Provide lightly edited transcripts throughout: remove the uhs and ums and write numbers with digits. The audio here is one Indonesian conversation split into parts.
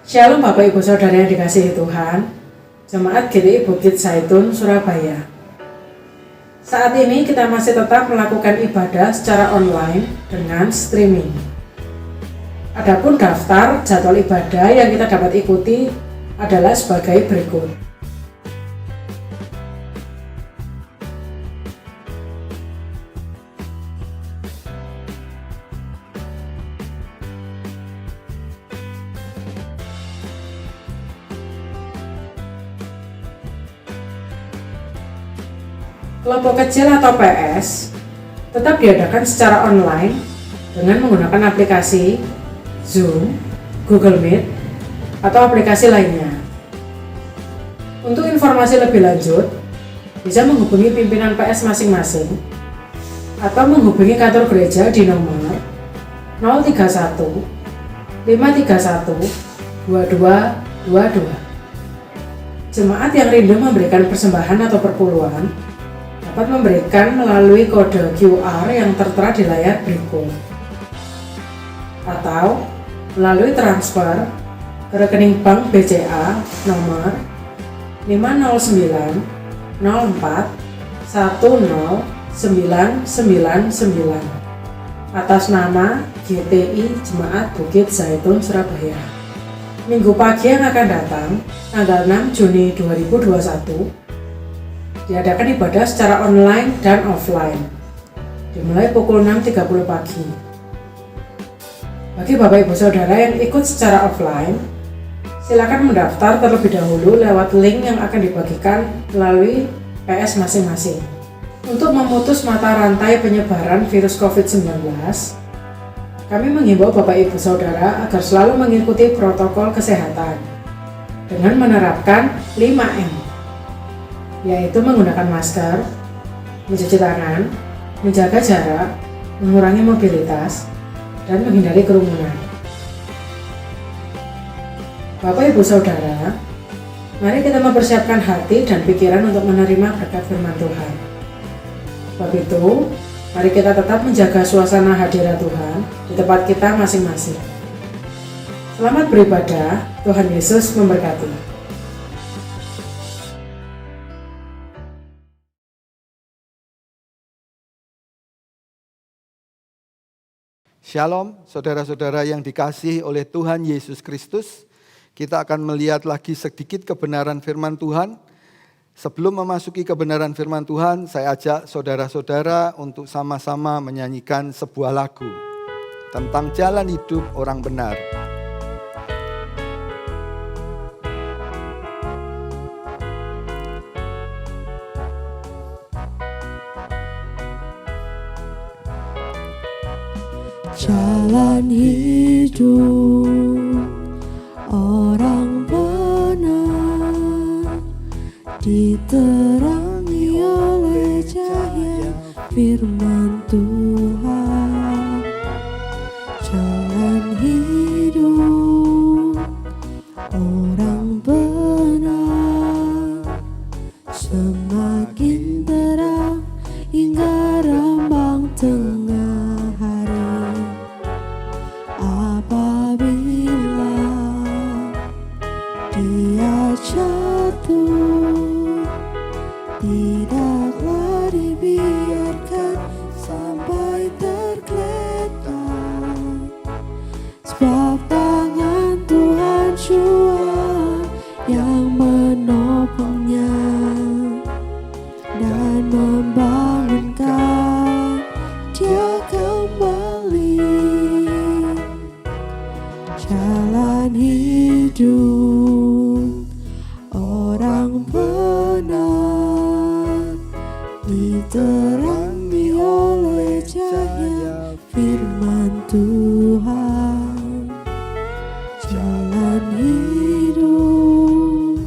Shalom Bapak Ibu Saudara yang dikasihi Tuhan, Jemaat GPI Bukit Zaitun, Surabaya. Saat ini kita masih tetap melakukan ibadah secara online dengan streaming. Adapun daftar jadwal ibadah yang kita dapat ikuti adalah sebagai berikut. Kelompok kecil atau PS tetap diadakan secara online dengan menggunakan aplikasi Zoom, Google Meet, atau aplikasi lainnya. Untuk informasi lebih lanjut, bisa menghubungi pimpinan PS masing-masing atau menghubungi kantor gereja di nomor 031 531 2222. Jemaat yang rindu memberikan persembahan atau perpuluhan dapat memberikan melalui kode QR yang tertera di layar berikut, atau melalui transfer ke rekening bank BCA nomor 509 04 10999 atas nama GTI Jemaat Bukit Zaitun Surabaya. Minggu pagi yang akan datang, tanggal 6 Juni 2021, diadakan ibadah secara online dan offline, dimulai pukul 6.30 pagi. Bagi Bapak Ibu Saudara yang ikut secara offline, silakan mendaftar terlebih dahulu lewat link yang akan dibagikan melalui PS masing-masing. Untuk memutus mata rantai penyebaran virus COVID-19, kami menghimbau Bapak Ibu Saudara agar selalu mengikuti protokol kesehatan dengan menerapkan 5M, yaitu menggunakan masker, mencuci tangan, menjaga jarak, mengurangi mobilitas, dan menghindari kerumunan. Bapak Ibu Saudara, mari kita mempersiapkan hati dan pikiran untuk menerima berkat firman Tuhan. Sebab itu, mari kita tetap menjaga suasana hadirat Tuhan di tempat kita masing-masing. Selamat beribadah, Tuhan Yesus memberkati. Shalom, saudara-saudara yang dikasihi oleh Tuhan Yesus Kristus. Kita akan melihat lagi sedikit kebenaran firman Tuhan. Sebelum memasuki kebenaran firman Tuhan, saya ajak saudara-saudara untuk sama-sama menyanyikan sebuah lagu tentang jalan hidup orang benar. Jalan hidup orang benar diterangi oleh cahaya firman Tuhan. Jalan hidup orang benar semakin terang hingga rambang tengah hari. Apabila dia jatuh, tidaklah dibiarkan sampai tergeletak, sebab tangan Tuhan jua yang menopangnya dan membangunkan dia kembali. Jalan hidup orang benar diterangi oleh cahaya firman Tuhan. Jalan hidup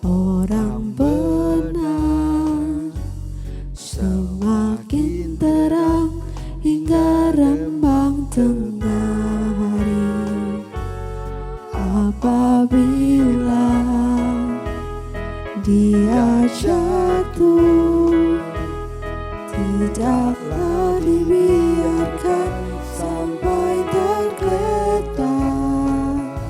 orang benar semakin terang hingga rembang tengah hari. Apabila dia jatuh, tidaklah dibiarkan sampai tergeletak,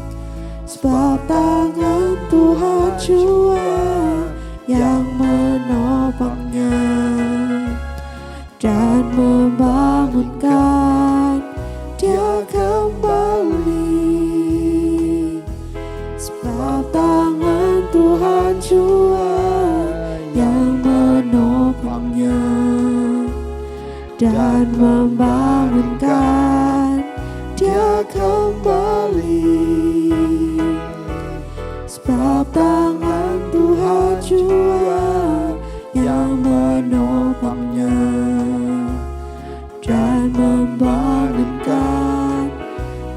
Jangankan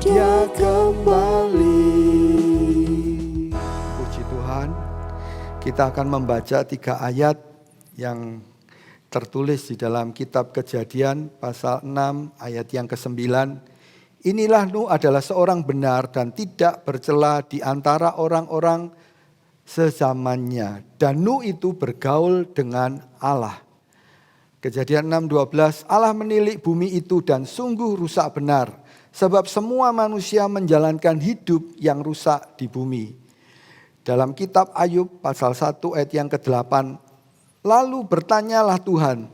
dia kembali. Puji Tuhan, kita akan membaca 3 ayat yang tertulis di dalam kitab Kejadian pasal 6 ayat yang ke-9. Inilah Nuh adalah seorang benar dan tidak bercela di antara orang-orang sezamannya. Dan Nuh itu bergaul dengan Allah. Kejadian 6:12, Allah menilik bumi itu dan sungguh rusak benar. Sebab semua manusia menjalankan hidup yang rusak di bumi. Dalam kitab Ayub pasal 1 ayat yang ke-8. Lalu bertanyalah Tuhan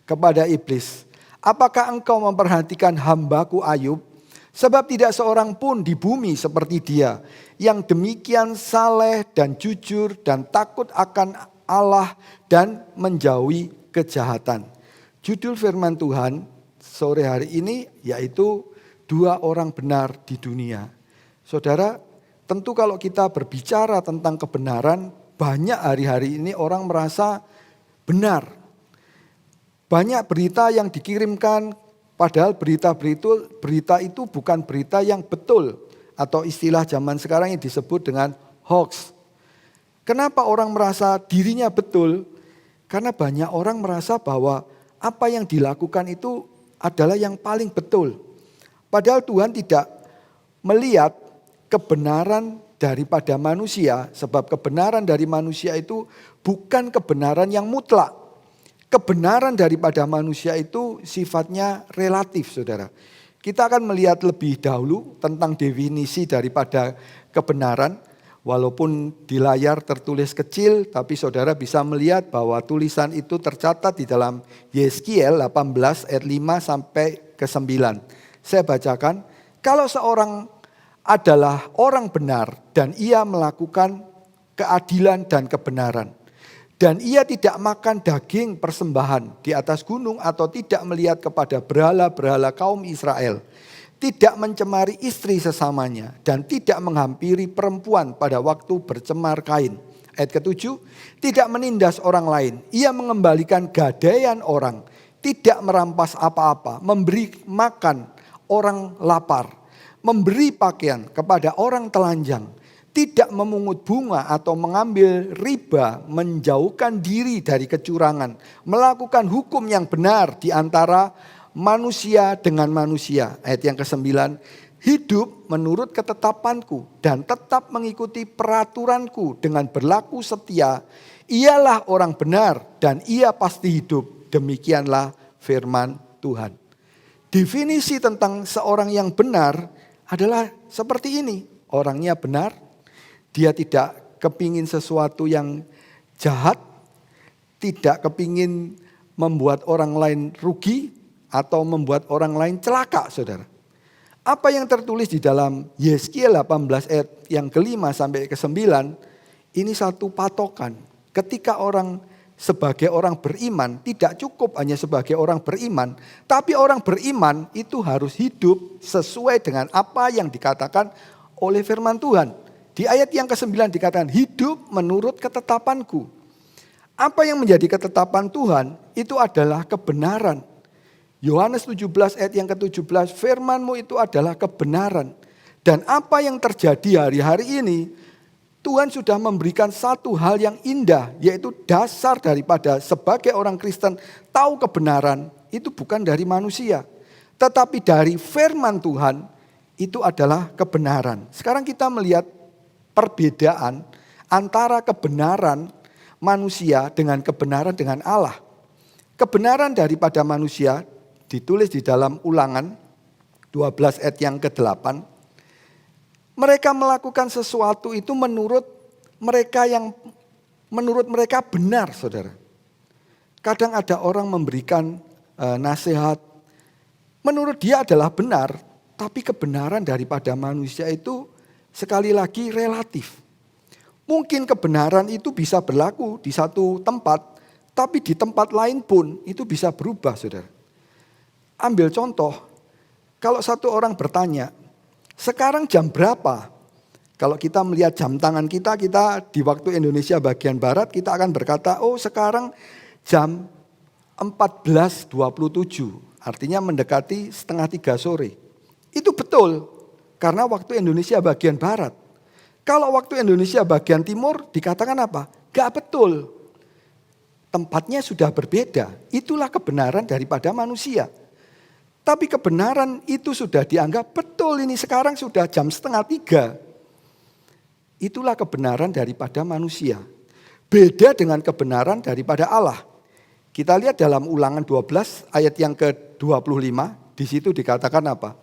kepada iblis, apakah engkau memperhatikan hambaku Ayub? Sebab tidak seorang pun di bumi seperti dia, yang demikian saleh dan jujur dan takut akan Allah dan menjauhi kejahatan. Judul firman Tuhan sore hari ini yaitu 2 orang benar di dunia. Saudara, tentu kalau kita berbicara tentang kebenaran, banyak hari-hari ini orang merasa benar. Banyak berita yang dikirimkan, padahal berita itu bukan berita yang betul. Atau istilah zaman sekarang yang disebut dengan hoax. Kenapa orang merasa dirinya betul? Karena banyak orang merasa bahwa apa yang dilakukan itu adalah yang paling betul. Padahal Tuhan tidak melihat kebenaran daripada manusia, sebab kebenaran dari manusia itu bukan kebenaran yang mutlak. Kebenaran daripada manusia itu sifatnya relatif, saudara. Kita akan melihat lebih dahulu tentang definisi daripada kebenaran. Walaupun di layar tertulis kecil, tapi saudara bisa melihat bahwa tulisan itu tercatat di dalam Yeskiel 18 ayat 5 sampai ke 9. Saya bacakan, kalau seorang adalah orang benar dan ia melakukan keadilan dan kebenaran. Dan ia tidak makan daging persembahan di atas gunung atau tidak melihat kepada berhala-berhala kaum Israel. Tidak mencemari istri sesamanya dan tidak menghampiri perempuan pada waktu bercemar kain. Ayat ke-7, tidak menindas orang lain. Ia mengembalikan gadaian orang, tidak merampas apa-apa, memberi makan orang lapar, memberi pakaian kepada orang telanjang. Tidak memungut bunga atau mengambil riba, menjauhkan diri dari kecurangan, melakukan hukum yang benar di antara manusia dengan manusia. Ayat yang ke-9, hidup menurut ketetapanku dan tetap mengikuti peraturanku dengan berlaku setia. Ialah orang benar dan ia pasti hidup. Demikianlah firman Tuhan. Definisi tentang seorang yang benar adalah seperti ini. Orangnya benar. Dia tidak kepingin sesuatu yang jahat, tidak kepingin membuat orang lain rugi atau membuat orang lain celaka, saudara. Apa yang tertulis di dalam Yeskiel 18 ayat yang ke-5 sampai ke-9, ini satu patokan. Ketika orang sebagai orang beriman, tidak cukup hanya sebagai orang beriman, tapi orang beriman itu harus hidup sesuai dengan apa yang dikatakan oleh firman Tuhan. Di ayat yang ke-9 dikatakan hidup menurut ketetapanku. Apa yang menjadi ketetapan Tuhan itu adalah kebenaran. Yohanes 17 ayat yang ke-17, firman-Mu itu adalah kebenaran. Dan apa yang terjadi hari-hari ini, Tuhan sudah memberikan satu hal yang indah, yaitu dasar daripada sebagai orang Kristen tahu kebenaran itu bukan dari manusia. Tetapi dari firman Tuhan itu adalah kebenaran. Sekarang kita melihat perbedaan antara kebenaran manusia dengan kebenaran dengan Allah. Kebenaran daripada manusia ditulis di dalam Ulangan 12 ayat yang ke-8. Mereka melakukan sesuatu itu menurut mereka benar, saudara. Kadang ada orang memberikan nasihat, menurut dia adalah benar, tapi kebenaran daripada manusia itu sekali lagi relatif. Mungkin kebenaran itu bisa berlaku di satu tempat, tapi di tempat lain pun itu bisa berubah, saudara. Ambil contoh, kalau satu orang bertanya, sekarang jam berapa? Kalau kita melihat jam tangan kita di waktu Indonesia bagian Barat, kita akan berkata, oh sekarang jam 14.27. artinya mendekati 2:30 sore. Itu betul, karena waktu Indonesia bagian barat. Kalau waktu Indonesia bagian timur dikatakan apa? Gak betul. Tempatnya sudah berbeda. Itulah kebenaran daripada manusia. Tapi kebenaran itu sudah dianggap betul, ini sekarang sudah jam 2:30. Itulah kebenaran daripada manusia. Beda dengan kebenaran daripada Allah. Kita lihat dalam Ulangan 12 ayat yang ke-25, di situ dikatakan apa?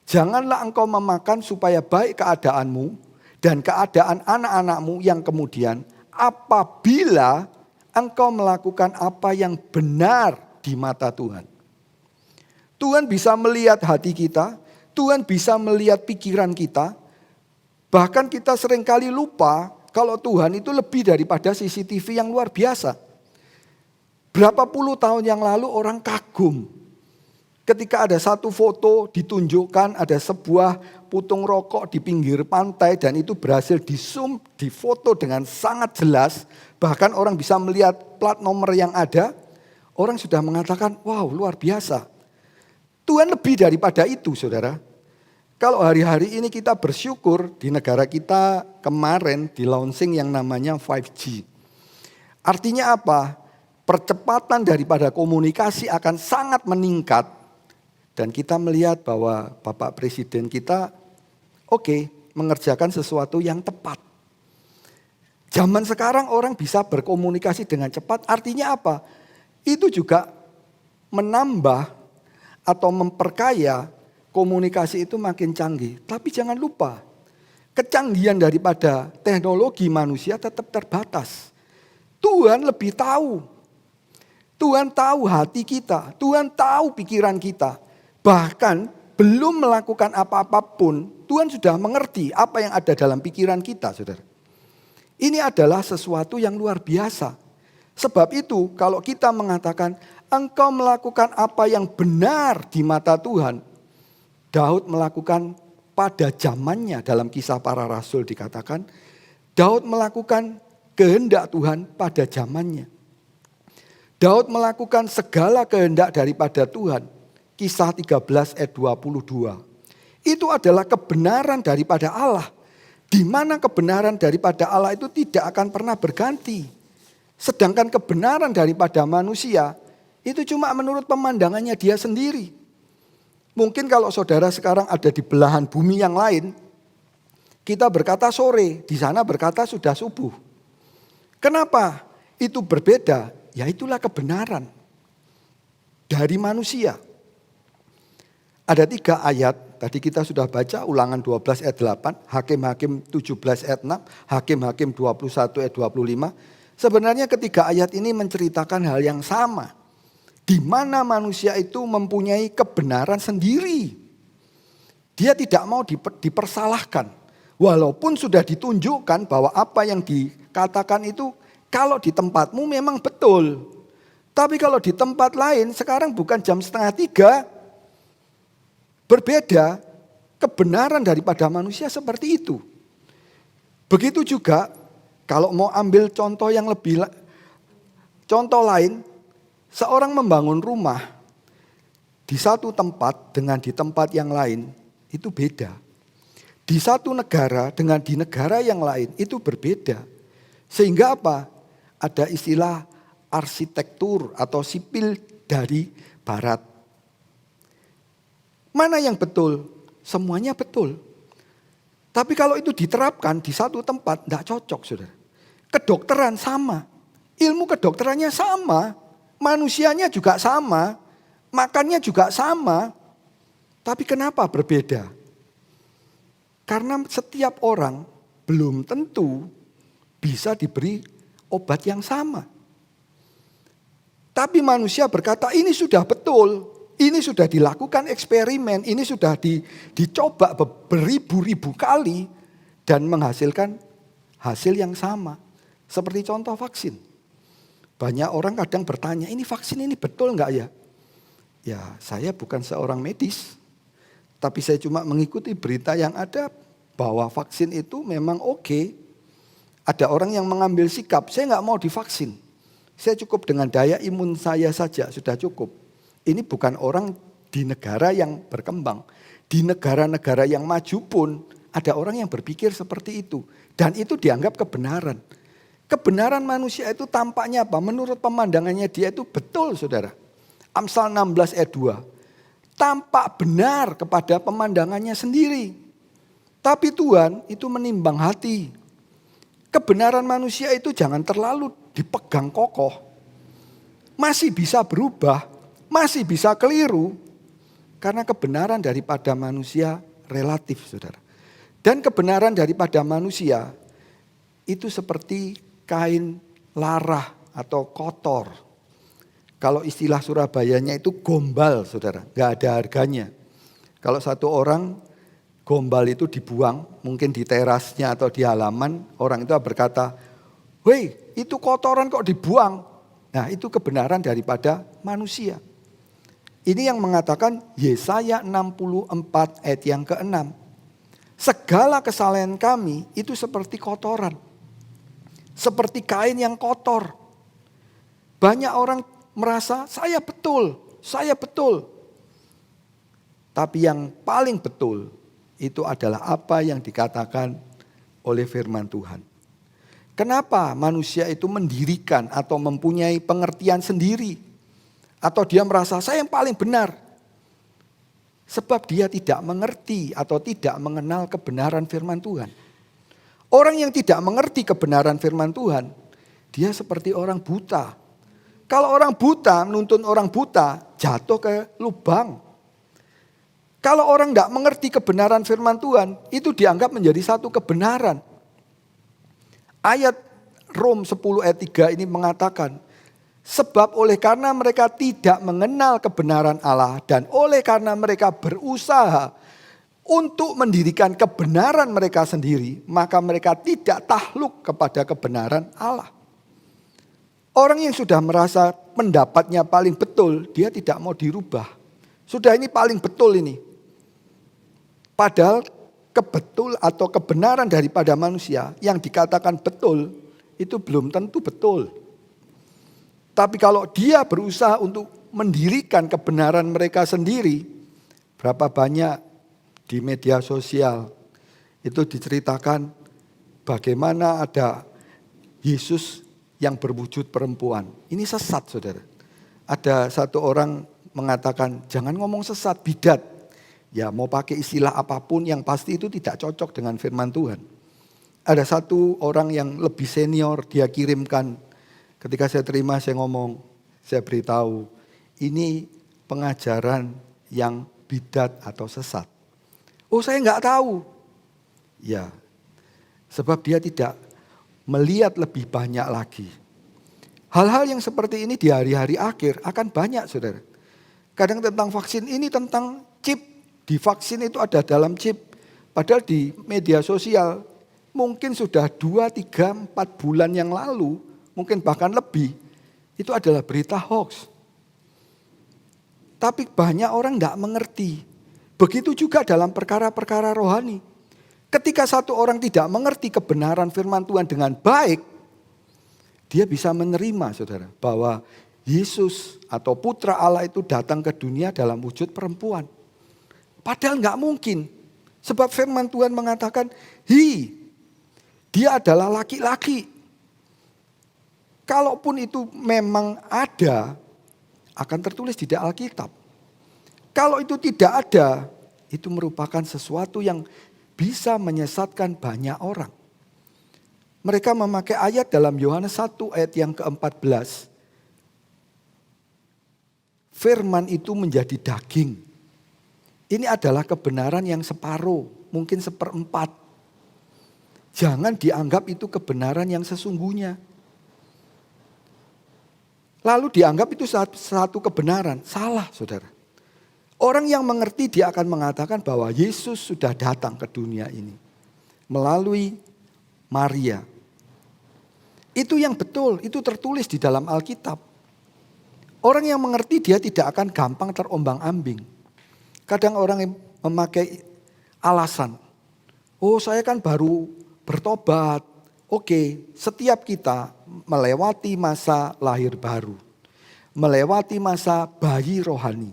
Janganlah engkau memakan supaya baik keadaanmu dan keadaan anak-anakmu yang kemudian apabila engkau melakukan apa yang benar di mata Tuhan. Tuhan bisa melihat hati kita, Tuhan bisa melihat pikiran kita. Bahkan kita seringkali lupa kalau Tuhan itu lebih daripada CCTV yang luar biasa. Berapa puluh tahun yang lalu orang kagum. Ketika ada satu foto ditunjukkan ada sebuah putung rokok di pinggir pantai dan itu berhasil di zoom, difoto dengan sangat jelas. Bahkan orang bisa melihat plat nomor yang ada. Orang sudah mengatakan, wow luar biasa. Tuhan lebih daripada itu saudara. Kalau hari-hari ini kita bersyukur di negara kita kemarin di launching yang namanya 5G. Artinya apa? Percepatan daripada komunikasi akan sangat meningkat. Dan kita melihat bahwa Bapak Presiden kita mengerjakan sesuatu yang tepat. Zaman sekarang orang bisa berkomunikasi dengan cepat. Artinya apa? Itu juga menambah atau memperkaya komunikasi itu makin canggih. Tapi jangan lupa, kecanggihan daripada teknologi manusia tetap terbatas. Tuhan lebih tahu. Tuhan tahu hati kita. Tuhan tahu pikiran kita. Bahkan belum melakukan apa-apa pun, Tuhan sudah mengerti apa yang ada dalam pikiran kita, saudara. Ini adalah sesuatu yang luar biasa. Sebab itu kalau kita mengatakan, engkau melakukan apa yang benar di mata Tuhan. Daud melakukan pada zamannya dalam Kisah Para Rasul dikatakan, Daud melakukan kehendak Tuhan pada zamannya. Daud melakukan segala kehendak daripada Tuhan. Kisah 13 ayat 22. Itu adalah kebenaran daripada Allah. Di mana kebenaran daripada Allah itu tidak akan pernah berganti. Sedangkan kebenaran daripada manusia itu cuma menurut pemandangannya dia sendiri. Mungkin kalau saudara sekarang ada di belahan bumi yang lain, kita berkata sore, di sana berkata sudah subuh. Kenapa itu berbeda? Ya itulah kebenaran dari manusia. Ada 3 ayat, tadi kita sudah baca Ulangan 12 ayat 8, Hakim-Hakim 17 ayat 6, Hakim-Hakim 21 ayat 25. Sebenarnya ketiga ayat ini menceritakan hal yang sama. Di mana manusia itu mempunyai kebenaran sendiri. Dia tidak mau dipersalahkan. Walaupun sudah ditunjukkan bahwa apa yang dikatakan itu kalau di tempatmu memang betul. Tapi kalau di tempat lain sekarang bukan jam 2:30. Berbeda kebenaran daripada manusia seperti itu. Begitu juga kalau mau ambil contoh yang contoh lain, seorang membangun rumah di satu tempat dengan di tempat yang lain itu beda. Di satu negara dengan di negara yang lain itu berbeda. Sehingga apa? Ada istilah arsitektur atau sipil dari barat. Mana yang betul? Semuanya betul. Tapi kalau itu diterapkan di satu tempat, tidak cocok saudara. Kedokteran sama. Ilmu kedokterannya sama. Manusianya juga sama. Makannya juga sama. Tapi kenapa berbeda? Karena setiap orang belum tentu bisa diberi obat yang sama. Tapi manusia berkata ini sudah betul. Ini sudah dilakukan eksperimen, ini sudah dicoba beribu-ribu kali dan menghasilkan hasil yang sama. Seperti contoh vaksin. Banyak orang kadang bertanya, ini vaksin ini betul enggak ya? Ya saya bukan seorang medis, tapi saya cuma mengikuti berita yang ada bahwa vaksin itu memang oke. Ada orang yang mengambil sikap, saya enggak mau divaksin. Saya cukup dengan daya imun saya saja, sudah cukup. Ini bukan orang di negara yang berkembang. Di negara-negara yang maju pun ada orang yang berpikir seperti itu. Dan itu dianggap kebenaran. Kebenaran manusia itu tampaknya apa? Menurut pemandangannya dia itu betul, saudara. Amsal 16 ayat 2. Tampak benar kepada pemandangannya sendiri. Tapi Tuhan itu menimbang hati. Kebenaran manusia itu jangan terlalu dipegang kokoh. Masih bisa berubah, masih bisa keliru. Karena kebenaran daripada manusia relatif, saudara. Dan kebenaran daripada manusia itu seperti kain larah atau kotor. Kalau istilah Surabayanya itu gombal, saudara. Gak ada harganya. Kalau satu orang gombal itu dibuang, mungkin di terasnya atau di halaman, orang itu berkata, "Woi, itu kotoran kok dibuang?" Nah, itu kebenaran daripada manusia. Ini yang mengatakan Yesaya 64 ayat yang ke-6. Segala kesalahan kami itu seperti kotoran. Seperti kain yang kotor. Banyak orang merasa saya betul. Tapi yang paling betul itu adalah apa yang dikatakan oleh firman Tuhan. Kenapa manusia itu mendirikan atau mempunyai pengertian sendiri? Atau dia merasa saya yang paling benar. Sebab dia tidak mengerti atau tidak mengenal kebenaran firman Tuhan. Orang yang tidak mengerti kebenaran firman Tuhan, dia seperti orang buta. Kalau orang buta menuntun orang buta, jatuh ke lubang. Kalau orang tidak mengerti kebenaran firman Tuhan, itu dianggap menjadi satu kebenaran. Ayat Rom 10 ayat 3 ini mengatakan, sebab oleh karena mereka tidak mengenal kebenaran Allah dan oleh karena mereka berusaha untuk mendirikan kebenaran mereka sendiri, maka mereka tidak takluk kepada kebenaran Allah. Orang yang sudah merasa pendapatnya paling betul, dia tidak mau dirubah. Sudah ini paling betul ini. Padahal kebetul atau kebenaran daripada manusia yang dikatakan betul itu belum tentu betul. Tapi kalau dia berusaha untuk mendirikan kebenaran mereka sendiri, berapa banyak di media sosial itu diceritakan bagaimana ada Yesus yang berwujud perempuan. Ini sesat, saudara. Ada satu orang mengatakan jangan ngomong sesat, bidat. Ya mau pakai istilah apapun yang pasti itu tidak cocok dengan firman Tuhan. Ada satu orang yang lebih senior dia kirimkan. Ketika saya terima saya ngomong, saya beritahu ini pengajaran yang bidat atau sesat. Oh saya nggak tahu. Ya sebab dia tidak melihat lebih banyak lagi. Hal-hal yang seperti ini di hari-hari akhir akan banyak, saudara. Kadang tentang vaksin ini tentang chip. Di vaksin itu ada dalam chip. Padahal di media sosial mungkin sudah 2, 3, 4 bulan yang lalu, mungkin bahkan lebih, itu adalah berita hoax. Tapi banyak orang tidak mengerti. Begitu juga dalam perkara-perkara rohani. Ketika satu orang tidak mengerti kebenaran firman Tuhan dengan baik, dia bisa menerima, saudara, bahwa Yesus atau Putra Allah itu datang ke dunia dalam wujud perempuan. Padahal nggak mungkin. Sebab firman Tuhan mengatakan, dia adalah laki-laki. Kalaupun itu memang ada, akan tertulis di Alkitab. Kalau itu tidak ada, itu merupakan sesuatu yang bisa menyesatkan banyak orang. Mereka memakai ayat dalam Yohanes 1 ayat yang ke-14. Firman itu menjadi daging. Ini adalah kebenaran yang separuh, mungkin 1/4. Jangan dianggap itu kebenaran yang sesungguhnya. Lalu dianggap itu satu kebenaran. Salah, saudara. Orang yang mengerti dia akan mengatakan bahwa Yesus sudah datang ke dunia ini. Melalui Maria. Itu yang betul, itu tertulis di dalam Alkitab. Orang yang mengerti dia tidak akan gampang terombang-ambing. Kadang orang yang memakai alasan, oh saya kan baru bertobat. Oke, setiap kita melewati masa lahir baru. melewati masa bayi rohani.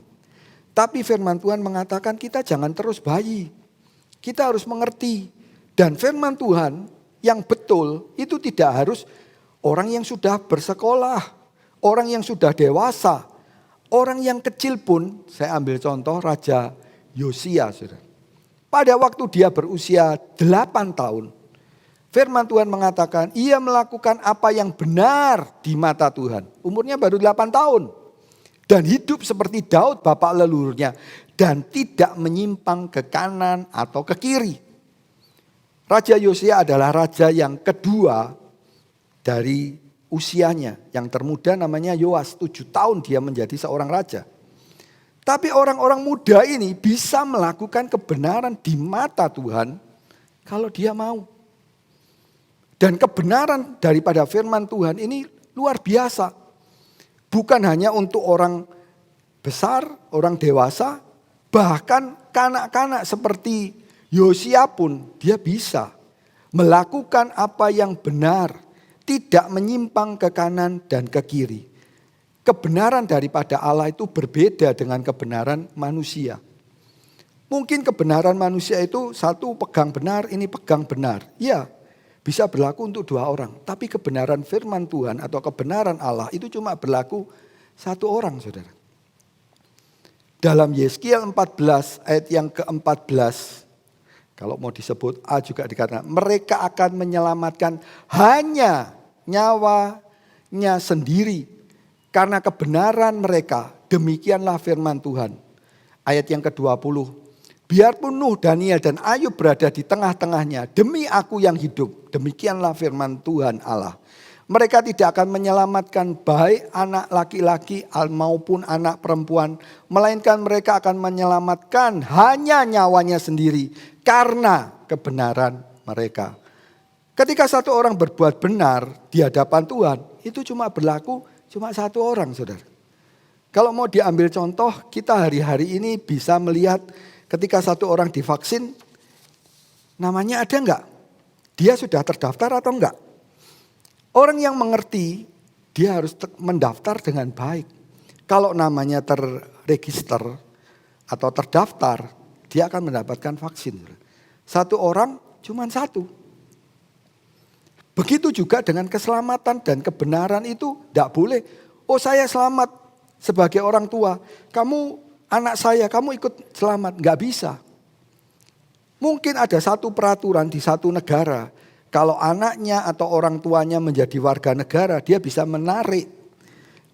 Tapi firman Tuhan mengatakan kita jangan terus bayi. Kita harus mengerti. Dan firman Tuhan yang betul itu tidak harus orang yang sudah bersekolah, orang yang sudah dewasa, orang yang kecil pun. Saya ambil contoh Raja Yosia, saudara. Pada waktu dia berusia 8 tahun, firman Tuhan mengatakan ia melakukan apa yang benar di mata Tuhan. Umurnya baru 8 tahun. Dan hidup seperti Daud bapak leluhurnya. Dan tidak menyimpang ke kanan atau ke kiri. Raja Yosia adalah raja yang kedua dari usianya. Yang termuda namanya Yoas, 7 tahun dia menjadi seorang raja. Tapi orang-orang muda ini bisa melakukan kebenaran di mata Tuhan kalau dia mau. Dan kebenaran daripada firman Tuhan ini luar biasa. Bukan hanya untuk orang besar, orang dewasa, bahkan kanak-kanak seperti Yosia pun dia bisa melakukan apa yang benar, tidak menyimpang ke kanan dan ke kiri. Kebenaran daripada Allah itu berbeda dengan kebenaran manusia. Mungkin kebenaran manusia itu satu pegang benar, ini pegang benar. Ya, bisa berlaku untuk 2 orang. Tapi kebenaran firman Tuhan atau kebenaran Allah itu cuma berlaku 1 orang, saudara. Dalam Yeskiel 14 ayat yang ke-14, kalau mau disebut A juga dikatakan, mereka akan menyelamatkan hanya nyawanya sendiri. Karena kebenaran mereka, demikianlah firman Tuhan. Ayat yang ke-20. Biarpun Nuh, Daniel dan Ayub berada di tengah-tengahnya, demi aku yang hidup, demikianlah firman Tuhan Allah. Mereka tidak akan menyelamatkan baik anak laki-laki maupun anak perempuan, melainkan mereka akan menyelamatkan hanya nyawanya sendiri karena kebenaran mereka. Ketika satu orang berbuat benar di hadapan Tuhan, itu cuma berlaku cuma 1 orang, saudara. Kalau mau diambil contoh, kita hari-hari ini bisa melihat ketika satu orang divaksin, namanya ada enggak? Dia sudah terdaftar atau enggak? Orang yang mengerti, dia harus mendaftar dengan baik. Kalau namanya terregister atau terdaftar, dia akan mendapatkan vaksin. 1 orang cuma 1. Begitu juga dengan keselamatan dan kebenaran itu tidak boleh. Oh, saya selamat sebagai orang tua. Kamu anak saya, kamu ikut selamat. Nggak bisa. Mungkin ada satu peraturan di satu negara. Kalau anaknya atau orang tuanya menjadi warga negara, dia bisa menarik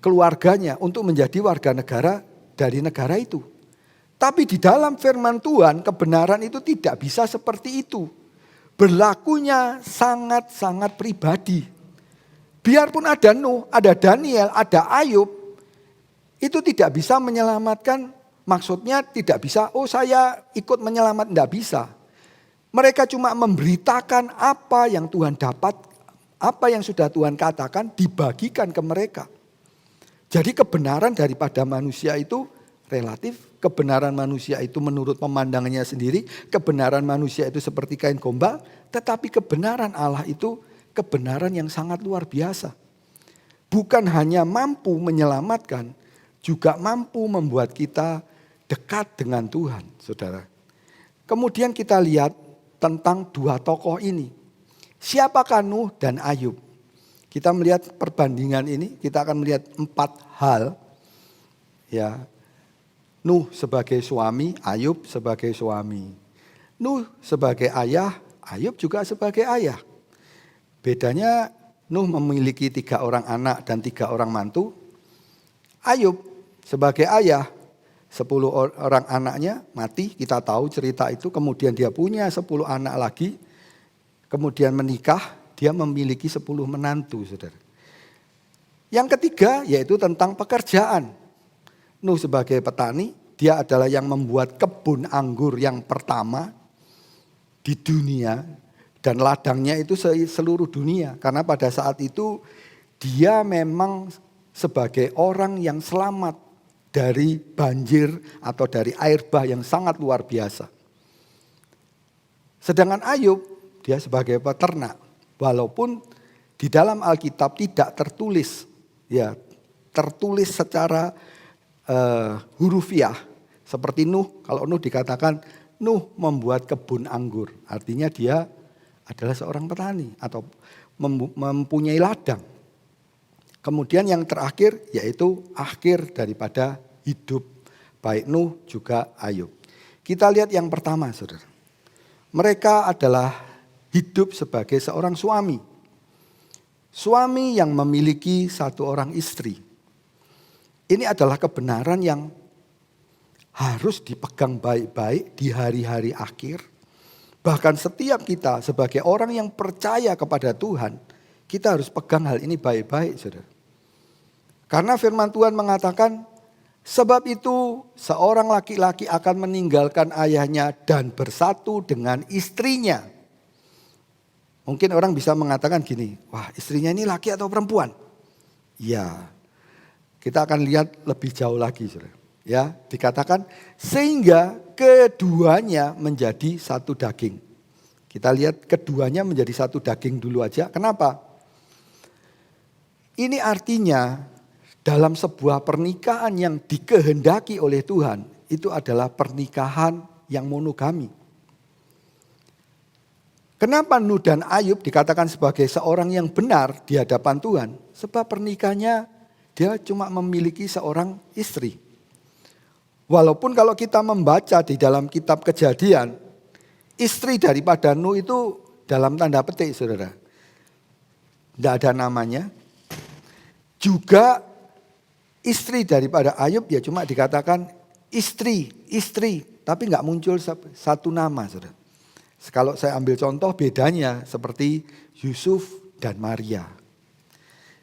keluarganya untuk menjadi warga negara dari negara itu. Tapi di dalam firman Tuhan, kebenaran itu tidak bisa seperti itu. Berlakunya sangat-sangat pribadi. Biarpun ada Nuh, ada Daniel, ada Ayub, itu tidak bisa menyelamatkan, maksudnya tidak bisa, oh saya ikut menyelamat, tidak bisa. Mereka cuma memberitakan apa yang Tuhan dapat, apa yang sudah Tuhan katakan dibagikan ke mereka. Jadi kebenaran daripada manusia itu relatif, kebenaran manusia itu menurut pemandangannya sendiri, kebenaran manusia itu seperti kain gombal, tetapi kebenaran Allah itu kebenaran yang sangat luar biasa. Bukan hanya mampu menyelamatkan, juga mampu membuat kita dekat dengan Tuhan, saudara. Kemudian kita lihat tentang 2 tokoh ini. Siapakah Nuh dan Ayub? Kita melihat perbandingan ini, kita akan melihat 4 hal. Ya, Nuh sebagai suami, Ayub sebagai suami. Nuh sebagai ayah, Ayub juga sebagai ayah. Bedanya Nuh memiliki 3 orang anak dan 3 orang mantu. Ayub sebagai ayah, 10 orang anaknya mati, kita tahu cerita itu. Kemudian dia punya 10 anak lagi. Kemudian menikah, dia memiliki 10 menantu, saudara. Yang ketiga yaitu tentang pekerjaan. Nuh sebagai petani, dia adalah yang membuat kebun anggur yang pertama di dunia. Dan ladangnya itu seluruh dunia. Karena pada saat itu dia memang sebagai orang yang selamat dari banjir atau dari air bah yang sangat luar biasa. Sedangkan Ayub, dia sebagai peternak. Walaupun di dalam Alkitab tidak tertulis ya tertulis secara hurufiah. Seperti Nuh, kalau Nuh dikatakan Nuh membuat kebun anggur. Artinya dia adalah seorang petani atau mempunyai ladang. Kemudian yang terakhir yaitu akhir daripada hidup baik Nuh juga Ayub. Kita lihat yang pertama, saudara. Mereka adalah hidup sebagai seorang suami. Suami yang memiliki satu orang istri. Ini adalah kebenaran yang harus dipegang baik-baik di hari-hari akhir. Bahkan setiap kita sebagai orang yang percaya kepada Tuhan, kita harus pegang hal ini baik-baik, saudara. Karena firman Tuhan mengatakan, sebab itu seorang laki-laki akan meninggalkan ayahnya dan bersatu dengan istrinya. Mungkin orang bisa mengatakan gini, wah istrinya ini laki atau perempuan? Ya, kita akan lihat lebih jauh lagi, saudara. Ya, dikatakan sehingga keduanya menjadi satu daging. Kita lihat keduanya menjadi satu daging dulu aja. Kenapa? Ini artinya dalam sebuah pernikahan yang dikehendaki oleh Tuhan, itu adalah pernikahan yang monogami. Kenapa Nuh dan Ayub dikatakan sebagai seorang yang benar di hadapan Tuhan? Sebab pernikahannya dia cuma memiliki seorang istri. Walaupun kalau kita membaca di dalam kitab Kejadian, istri daripada Nuh itu dalam tanda petik, saudara. Tidak ada namanya. Juga istri daripada Ayub ya cuma dikatakan istri. Tapi nggak muncul satu nama, saudara. Kalau saya ambil contoh bedanya seperti Yusuf dan Maria.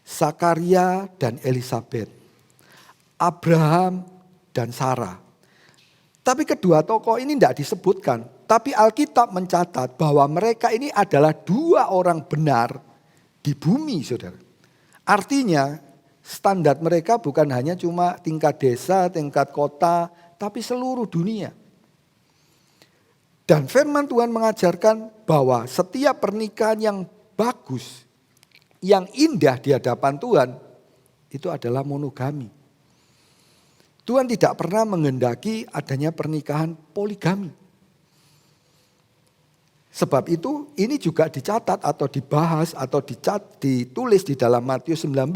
Zakaria dan Elisabet, Abraham dan Sarah. Tapi kedua tokoh ini tidak disebutkan. Tapi Alkitab mencatat bahwa mereka ini adalah dua orang benar di bumi, saudara. Artinya standar mereka bukan hanya cuma tingkat desa, tingkat kota, tapi seluruh dunia. Dan firman Tuhan mengajarkan bahwa setiap pernikahan yang bagus, yang indah di hadapan Tuhan, itu adalah monogami. Tuhan tidak pernah menghendaki adanya pernikahan poligami. Sebab itu ini juga dicatat atau dibahas atau ditulis di dalam Matius 19.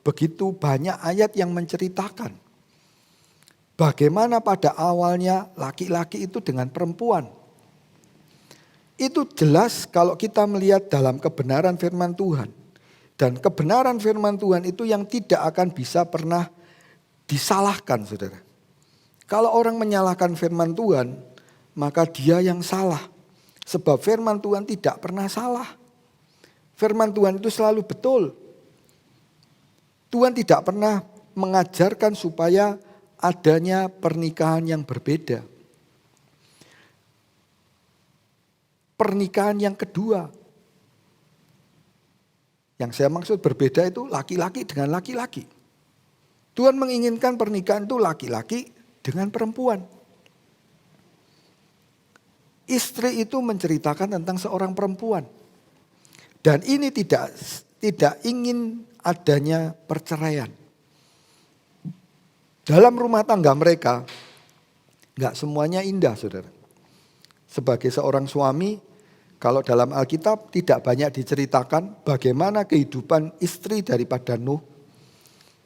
Begitu banyak ayat yang menceritakan bagaimana pada awalnya laki-laki itu dengan perempuan. Itu jelas kalau kita melihat dalam kebenaran firman Tuhan. Dan kebenaran firman Tuhan itu yang tidak akan bisa pernah disalahkan, saudara. Kalau orang menyalahkan firman Tuhan, maka dia yang salah. Sebab firman Tuhan tidak pernah salah. Firman Tuhan itu selalu betul. Tuhan tidak pernah mengajarkan supaya adanya pernikahan yang berbeda. Pernikahan yang kedua. Yang saya maksud berbeda itu laki-laki dengan laki-laki. Tuhan menginginkan pernikahan itu laki-laki dengan perempuan. Istri itu menceritakan tentang seorang perempuan. Dan ini tidak ingin adanya perceraian. Dalam rumah tangga mereka, enggak semuanya indah, saudara. Sebagai seorang suami, kalau dalam Alkitab tidak banyak diceritakan bagaimana kehidupan istri daripada Nuh.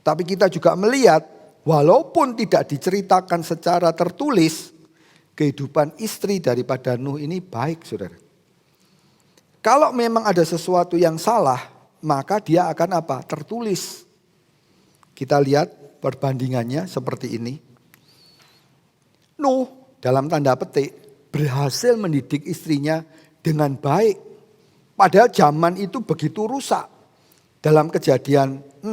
Tapi kita juga melihat walaupun tidak diceritakan secara tertulis, kehidupan istri daripada Nuh ini baik, saudara. Kalau memang ada sesuatu yang salah, maka dia akan apa? Tertulis. Kita lihat perbandingannya seperti ini. Nuh dalam tanda petik berhasil mendidik istrinya dengan baik. Padahal zaman itu begitu rusak. Dalam Kejadian 6,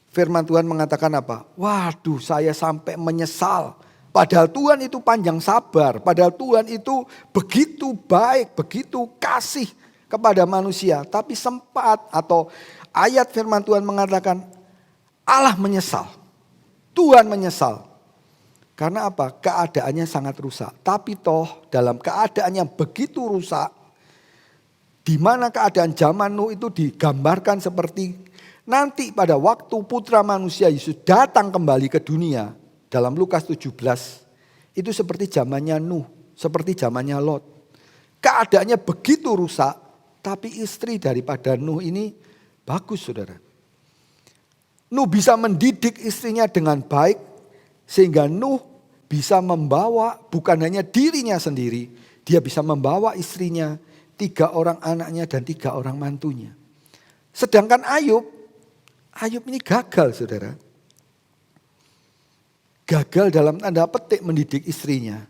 firman Tuhan mengatakan apa? Waduh, saya sampai menyesal. Padahal Tuhan itu panjang sabar. Padahal Tuhan itu begitu baik, begitu kasih kepada manusia. Tapi sempat atau ayat firman Tuhan mengatakan Allah menyesal. Tuhan menyesal. Karena apa? Keadaannya sangat rusak. Tapi toh dalam keadaan yang begitu rusak, di mana keadaan zaman Nuh itu digambarkan seperti Nanti pada waktu putra manusia Yesus datang kembali ke dunia, dalam Lukas 17, itu seperti zamannya Nuh, seperti zamannya Lot. Keadaannya begitu rusak, tapi istri daripada Nuh ini bagus, saudara. Nuh bisa mendidik istrinya dengan baik, sehingga Nuh bisa membawa bukan hanya dirinya sendiri, dia bisa membawa istrinya, 3 orang anaknya dan 3 orang mantunya. Sedangkan Ayub ini gagal, saudara. Gagal dalam tanda petik mendidik istrinya.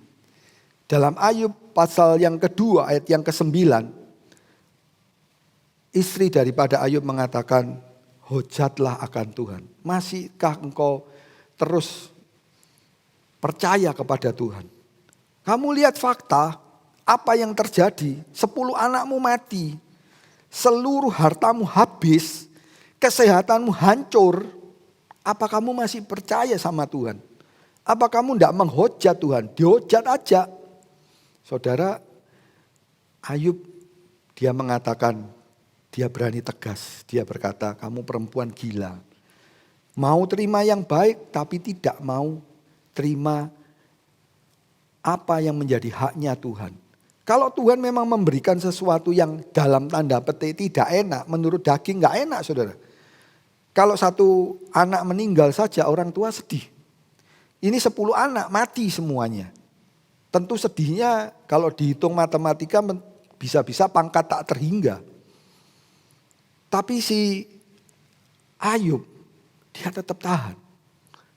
Dalam Ayub pasal yang kedua ayat yang ke-9. Istri daripada Ayub mengatakan, hujatlah akan Tuhan. Masihkah engkau terus percaya kepada Tuhan? Kamu lihat fakta, apa yang terjadi? 10 anakmu mati. Seluruh hartamu habis. Kesehatanmu hancur. Apa kamu masih percaya sama Tuhan? Apa kamu tidak menghujat Tuhan? Dihujat aja. Saudara, Ayub dia mengatakan, dia berani tegas. Dia berkata, kamu perempuan gila. Mau terima yang baik tapi tidak mau terima apa yang menjadi haknya Tuhan. Kalau Tuhan memang memberikan sesuatu yang dalam tanda petik tidak enak, menurut daging gak enak, saudara. Kalau satu anak meninggal saja orang tua sedih. Ini 10 anak mati semuanya. Tentu sedihnya kalau dihitung matematika bisa-bisa pangkat tak terhingga. Tapi si Ayub dia tetap tahan.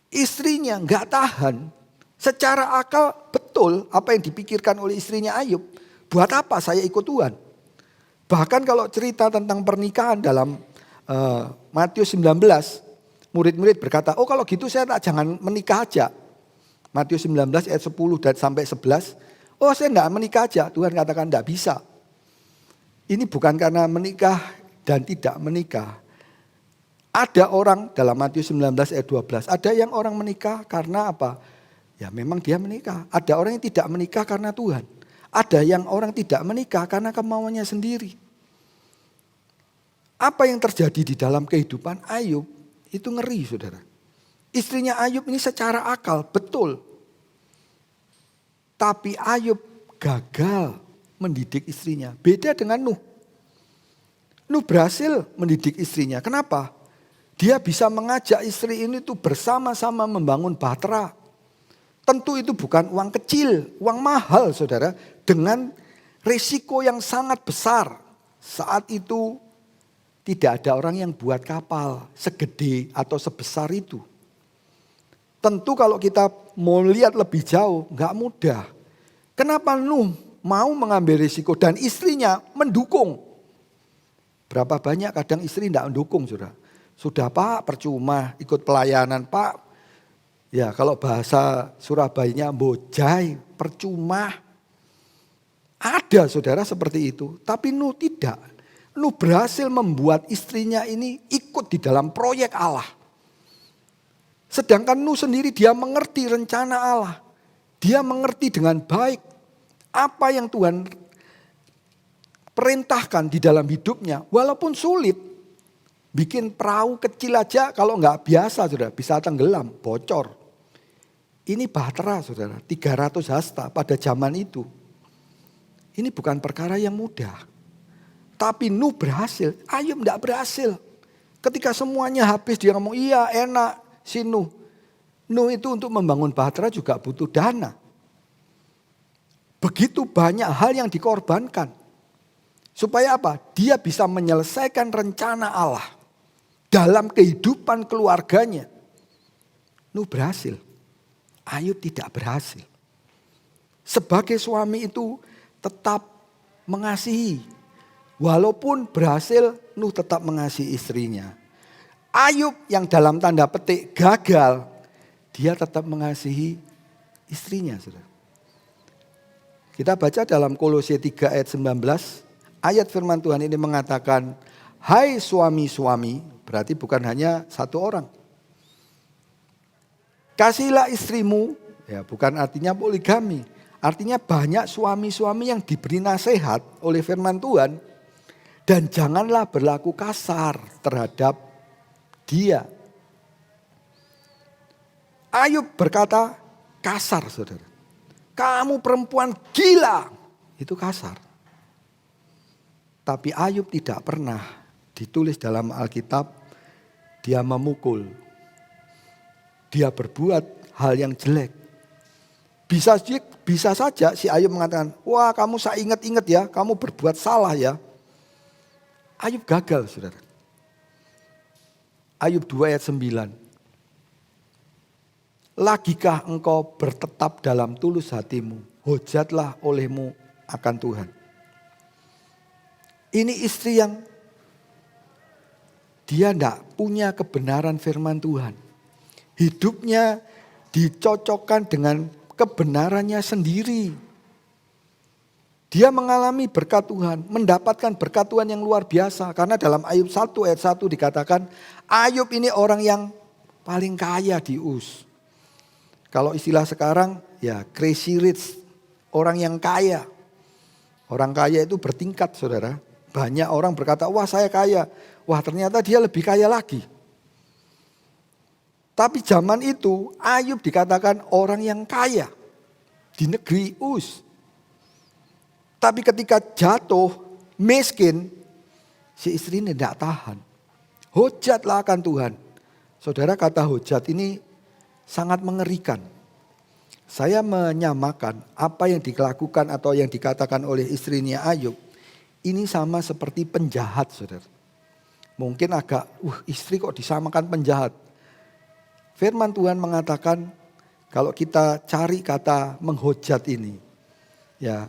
Istrinya gak tahan. Secara akal betul apa yang dipikirkan oleh istrinya Ayub. Buat apa saya ikut Tuhan? Bahkan kalau cerita tentang pernikahan dalam Matius 19, murid-murid berkata, oh kalau gitu saya jangan menikah aja. Matius 19 ayat 10 dan sampai 11, oh saya enggak menikah aja. Tuhan katakan enggak bisa. Ini bukan karena menikah dan tidak menikah. Ada orang dalam Matius 19 ayat 12, ada yang orang menikah karena apa? Ya memang dia menikah. Ada orang yang tidak menikah karena Tuhan. Ada yang orang tidak menikah karena kemauannya sendiri. Apa yang terjadi di dalam kehidupan Ayub itu ngeri, saudara. Istrinya Ayub ini secara akal betul. Tapi Ayub gagal mendidik istrinya. Beda dengan Nuh. Nuh berhasil mendidik istrinya. Kenapa? Dia bisa mengajak istri ini tuh bersama-sama membangun bahtera. Tentu itu bukan uang kecil, uang mahal, saudara. Dengan risiko yang sangat besar. Saat itu tidak ada orang yang buat kapal segede atau sebesar itu. Tentu kalau kita mau lihat lebih jauh, gak mudah. Kenapa Nuh mau mengambil risiko dan istrinya mendukung? Berapa banyak kadang istri tidak mendukung, saudara. Sudah Pak, percuma ikut pelayanan Pak. Ya kalau bahasa Surabayanya bojai, percuma. Ada saudara seperti itu, tapi Nuh tidak. Nuh berhasil membuat istrinya ini ikut di dalam proyek Allah. Sedangkan Nuh sendiri dia mengerti rencana Allah. Dia mengerti dengan baik apa yang Tuhan perintahkan di dalam hidupnya. Walaupun sulit, bikin perahu kecil aja kalau nggak biasa saudara, bisa tenggelam, bocor. Ini bahtera saudara, 300 hasta pada zaman itu. Ini bukan perkara yang mudah. Tapi Nuh berhasil, Ayub enggak berhasil. Ketika semuanya habis dia ngomong iya enak si Nuh. Nuh itu untuk membangun bahtera juga butuh dana. Begitu banyak hal yang dikorbankan. Supaya apa? Dia bisa menyelesaikan rencana Allah. Dalam kehidupan keluarganya. Nuh berhasil. Ayub tidak berhasil. Sebagai suami itu tetap mengasihi. Walaupun berhasil, Nuh tetap mengasihi istrinya. Ayub yang dalam tanda petik gagal, dia tetap mengasihi istrinya. Saudara. Kita baca dalam Kolose 3 ayat 19, ayat firman Tuhan ini mengatakan, hai suami-suami, berarti bukan hanya satu orang. Kasihilah istrimu, ya bukan artinya poligami. Artinya banyak suami-suami yang diberi nasihat oleh firman Tuhan. Dan janganlah berlaku kasar terhadap dia. Ayub berkata kasar, saudara. Kamu perempuan gila. Itu kasar. Tapi Ayub tidak pernah ditulis dalam Alkitab dia memukul. Dia berbuat hal yang jelek. Bisa saja si Ayub mengatakan, wah kamu saya ingat-ingat ya, kamu berbuat salah ya. Ayub gagal, saudara. Ayub 2 ayat 9. Lagikah engkau bertetap dalam tulus hatimu, hujatlah olehmu akan Tuhan. Ini istri yang dia tidak punya kebenaran firman Tuhan. Hidupnya dicocokkan dengan kebenarannya sendiri. Dia mengalami berkat Tuhan, mendapatkan berkat Tuhan yang luar biasa. Karena dalam Ayub 1 ayat 1 dikatakan, Ayub ini orang yang paling kaya di Uz. Kalau istilah sekarang ya crazy rich, orang yang kaya. Orang kaya itu bertingkat, saudara. Banyak orang berkata, wah saya kaya. Wah ternyata dia lebih kaya lagi. Tapi zaman itu Ayub dikatakan orang yang kaya di negeri Uz. Tapi ketika jatuh miskin, si istri ini tidak tahan. Hujatlah akan Tuhan. Saudara, kata hujat ini sangat mengerikan. Saya menyamakan apa yang dilakukan atau yang dikatakan oleh istrinya Ayub. Ini sama seperti penjahat, saudara. Mungkin agak, istri kok disamakan penjahat. Firman Tuhan mengatakan kalau kita cari kata menghujat ini. Ya,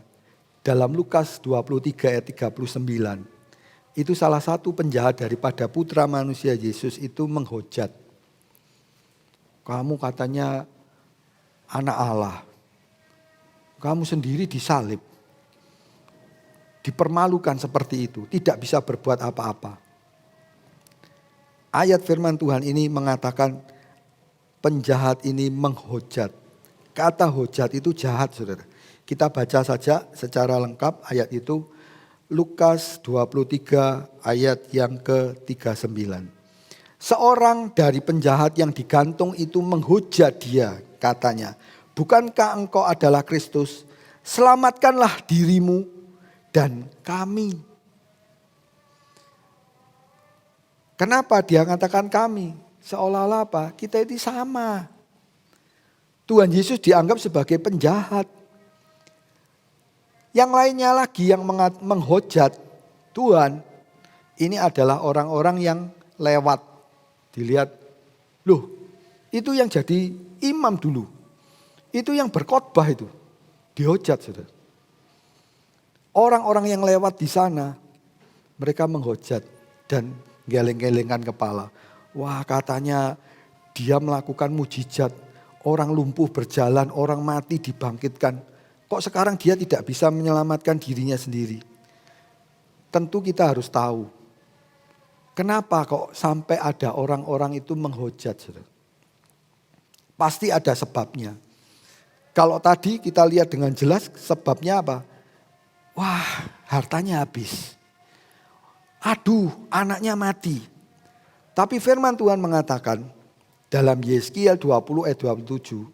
dalam Lukas 23 ayat 39. Itu salah satu penjahat daripada putra manusia Yesus itu menghujat. Kamu katanya anak Allah. Kamu sendiri disalib. Dipermalukan seperti itu. Tidak bisa berbuat apa-apa. Ayat firman Tuhan ini mengatakan penjahat ini menghujat. Kata hujat itu jahat, saudara. Kita baca saja secara lengkap ayat itu. Lukas 23 ayat yang ke-39. Seorang dari penjahat yang digantung itu menghujat dia, katanya, bukankah engkau adalah Kristus? Selamatkanlah dirimu dan kami. Kenapa dia mengatakan kami? Seolah-olah apa? Kita itu sama. Tuhan Yesus dianggap sebagai penjahat. Yang lainnya lagi yang menghujat Tuhan, ini adalah orang-orang yang lewat. Dilihat, loh itu yang jadi imam dulu. Itu yang berkhotbah itu. Dihujat, saudara. Orang-orang yang lewat di sana, mereka menghujat dan geleng-gelengkan kepala. Wah katanya dia melakukan mujizat. Orang lumpuh berjalan, orang mati dibangkitkan. Kok sekarang dia tidak bisa menyelamatkan dirinya sendiri? Tentu kita harus tahu. Kenapa kok sampai ada orang-orang itu menghujat? Saudara? Pasti ada sebabnya. Kalau tadi kita lihat dengan jelas sebabnya apa? Wah hartanya habis. Aduh anaknya mati. Tapi firman Tuhan mengatakan dalam Yeskiel 20 ayat 27.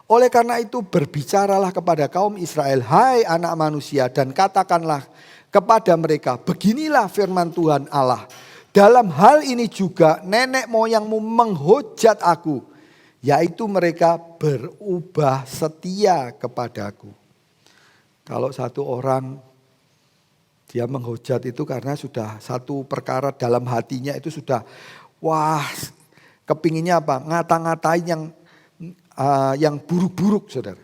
Oleh karena itu berbicaralah kepada kaum Israel, hai anak manusia, dan katakanlah kepada mereka, beginilah firman Tuhan Allah. Dalam hal ini juga nenek moyangmu menghujat aku, yaitu mereka berubah setia kepadaku. Kalau satu orang dia menghujat itu karena sudah satu perkara dalam hatinya itu sudah, wah kepinginnya apa? Ngata-ngatain yang buruk-buruk, saudara.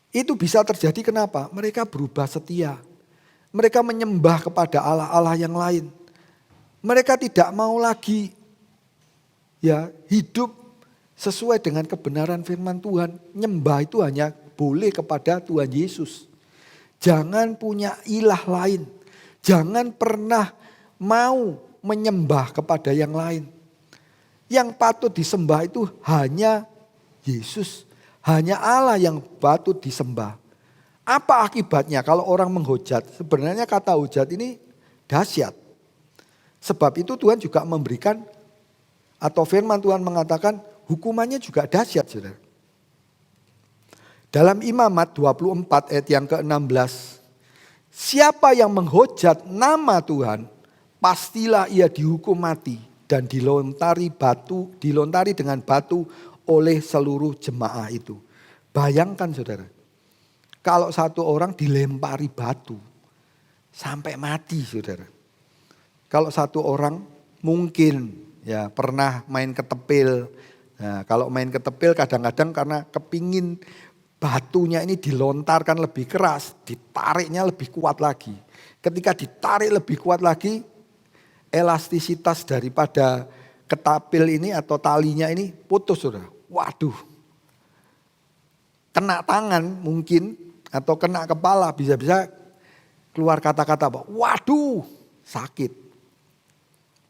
Itu bisa terjadi kenapa? Mereka berubah setia. Mereka menyembah kepada Allah-Allah yang lain. Mereka tidak mau lagi ya hidup sesuai dengan kebenaran firman Tuhan. Nyembah itu hanya boleh kepada Tuhan Yesus. Jangan punya ilah lain. Jangan pernah mau menyembah kepada yang lain. Yang patut disembah itu hanya Yesus, hanya Allah yang patut disembah. Apa akibatnya kalau orang menghujat? Sebenarnya kata hujat ini dahsyat. Sebab itu Tuhan juga memberikan Atau firman Tuhan mengatakan hukumannya juga dahsyat, saudara. Dalam Imamat 24 ayat yang ke-16. Siapa yang menghujat nama Tuhan, pastilah ia dihukum mati dan dilontari dengan batu oleh seluruh jemaah itu. Bayangkan saudara, kalau satu orang dilempari batu sampai mati saudara. Kalau satu orang mungkin ya pernah main ketepil. Nah, kalau main ketepil kadang-kadang karena kepingin batunya ini dilontarkan lebih keras, ditariknya lebih kuat lagi. Ketika ditarik lebih kuat lagi, elastisitas daripada ketapil ini atau talinya ini putus saudara. Waduh, kena tangan mungkin atau kena kepala, bisa-bisa keluar kata-kata apa? Waduh, sakit.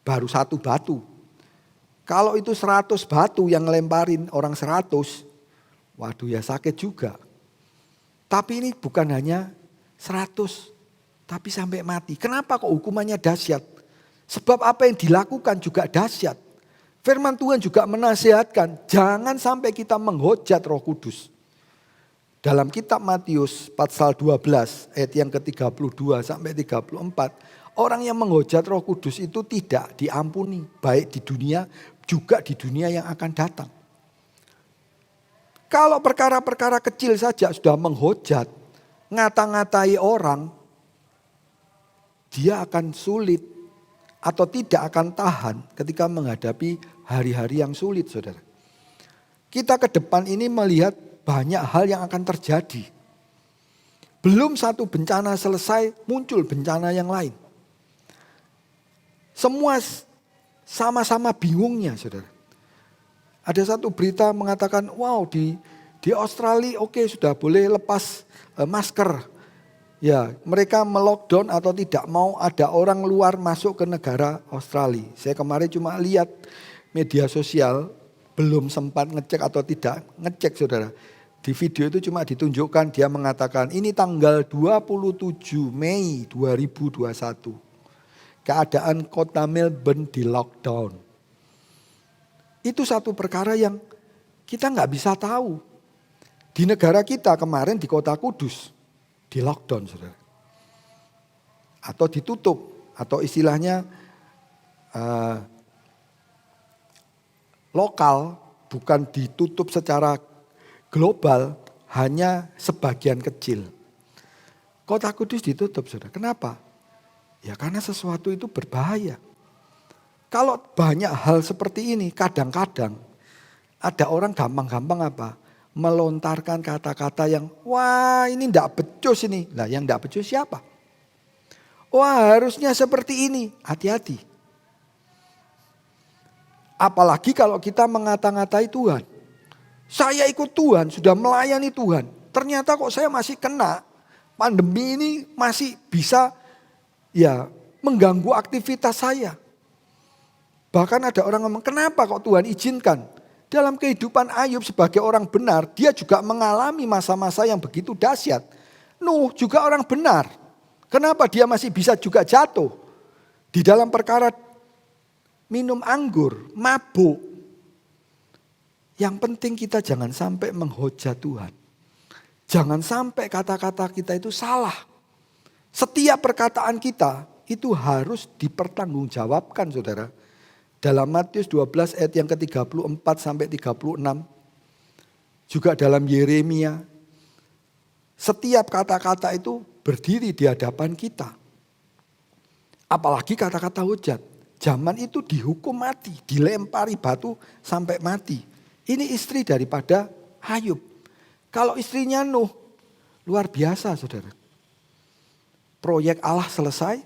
Baru satu batu. Kalau itu 100 batu yang ngelemparin orang 100, waduh ya sakit juga. Tapi ini bukan hanya 100, tapi sampai mati. Kenapa kok hukumannya dahsyat? Sebab apa yang dilakukan juga dahsyat. Firman Tuhan juga menasihatkan, jangan sampai kita menghujat Roh Kudus. Dalam kitab Matius pasal 12 ayat yang ke-32 sampai 34, orang yang menghujat Roh Kudus itu tidak diampuni, baik di dunia juga di dunia yang akan datang. Kalau perkara-perkara kecil saja sudah menghujat, ngata-ngatai orang, dia akan sulit atau tidak akan tahan ketika menghadapi hari-hari yang sulit, saudara. Kita ke depan ini melihat banyak hal yang akan terjadi. Belum satu bencana selesai, muncul bencana yang lain. Semua sama-sama bingungnya, saudara. Ada satu berita mengatakan, wow di Australia oke, sudah boleh lepas masker. Ya, mereka melockdown atau tidak mau ada orang luar masuk ke negara Australia. Saya kemarin cuma lihat media sosial, belum sempat ngecek atau tidak ngecek saudara. Di video itu cuma ditunjukkan dia mengatakan ini tanggal 27 Mei 2021. Keadaan kota Melbourne di lockdown. Itu satu perkara yang kita nggak bisa tahu. Di negara kita kemarin di kota Kudus. Di lockdown saudara. Atau ditutup. Atau istilahnya lokal, bukan ditutup secara global, hanya sebagian kecil. Kota Kudus ditutup saudara. Kenapa? Ya karena sesuatu itu berbahaya. Kalau banyak hal seperti ini kadang-kadang ada orang gampang-gampang apa? Melontarkan kata-kata yang wah ini enggak becus ini. Lah yang enggak becus siapa? Wah harusnya seperti ini. Hati-hati. Apalagi kalau kita mengata-ngatai Tuhan. Saya ikut Tuhan, sudah melayani Tuhan. Ternyata kok saya masih kena. Pandemi ini masih bisa ya mengganggu aktivitas saya. Bahkan ada orang ngomong, kenapa kok Tuhan izinkan? Dalam kehidupan Ayub sebagai orang benar, dia juga mengalami masa-masa yang begitu dahsyat. Nuh juga orang benar. Kenapa dia masih bisa juga jatuh? Di dalam perkara minum anggur, mabuk. Yang penting kita jangan sampai menghujat Tuhan. Jangan sampai kata-kata kita itu salah. Setiap perkataan kita itu harus dipertanggungjawabkan saudara. Dalam Matius 12 ayat yang ke-34 sampai 36. Juga dalam Yeremia. Setiap kata-kata itu berdiri di hadapan kita. Apalagi kata-kata hujat. Zaman itu dihukum mati, dilempari batu sampai mati. Ini istri daripada Ayub. Kalau istrinya Nuh, luar biasa saudara. Proyek Allah selesai.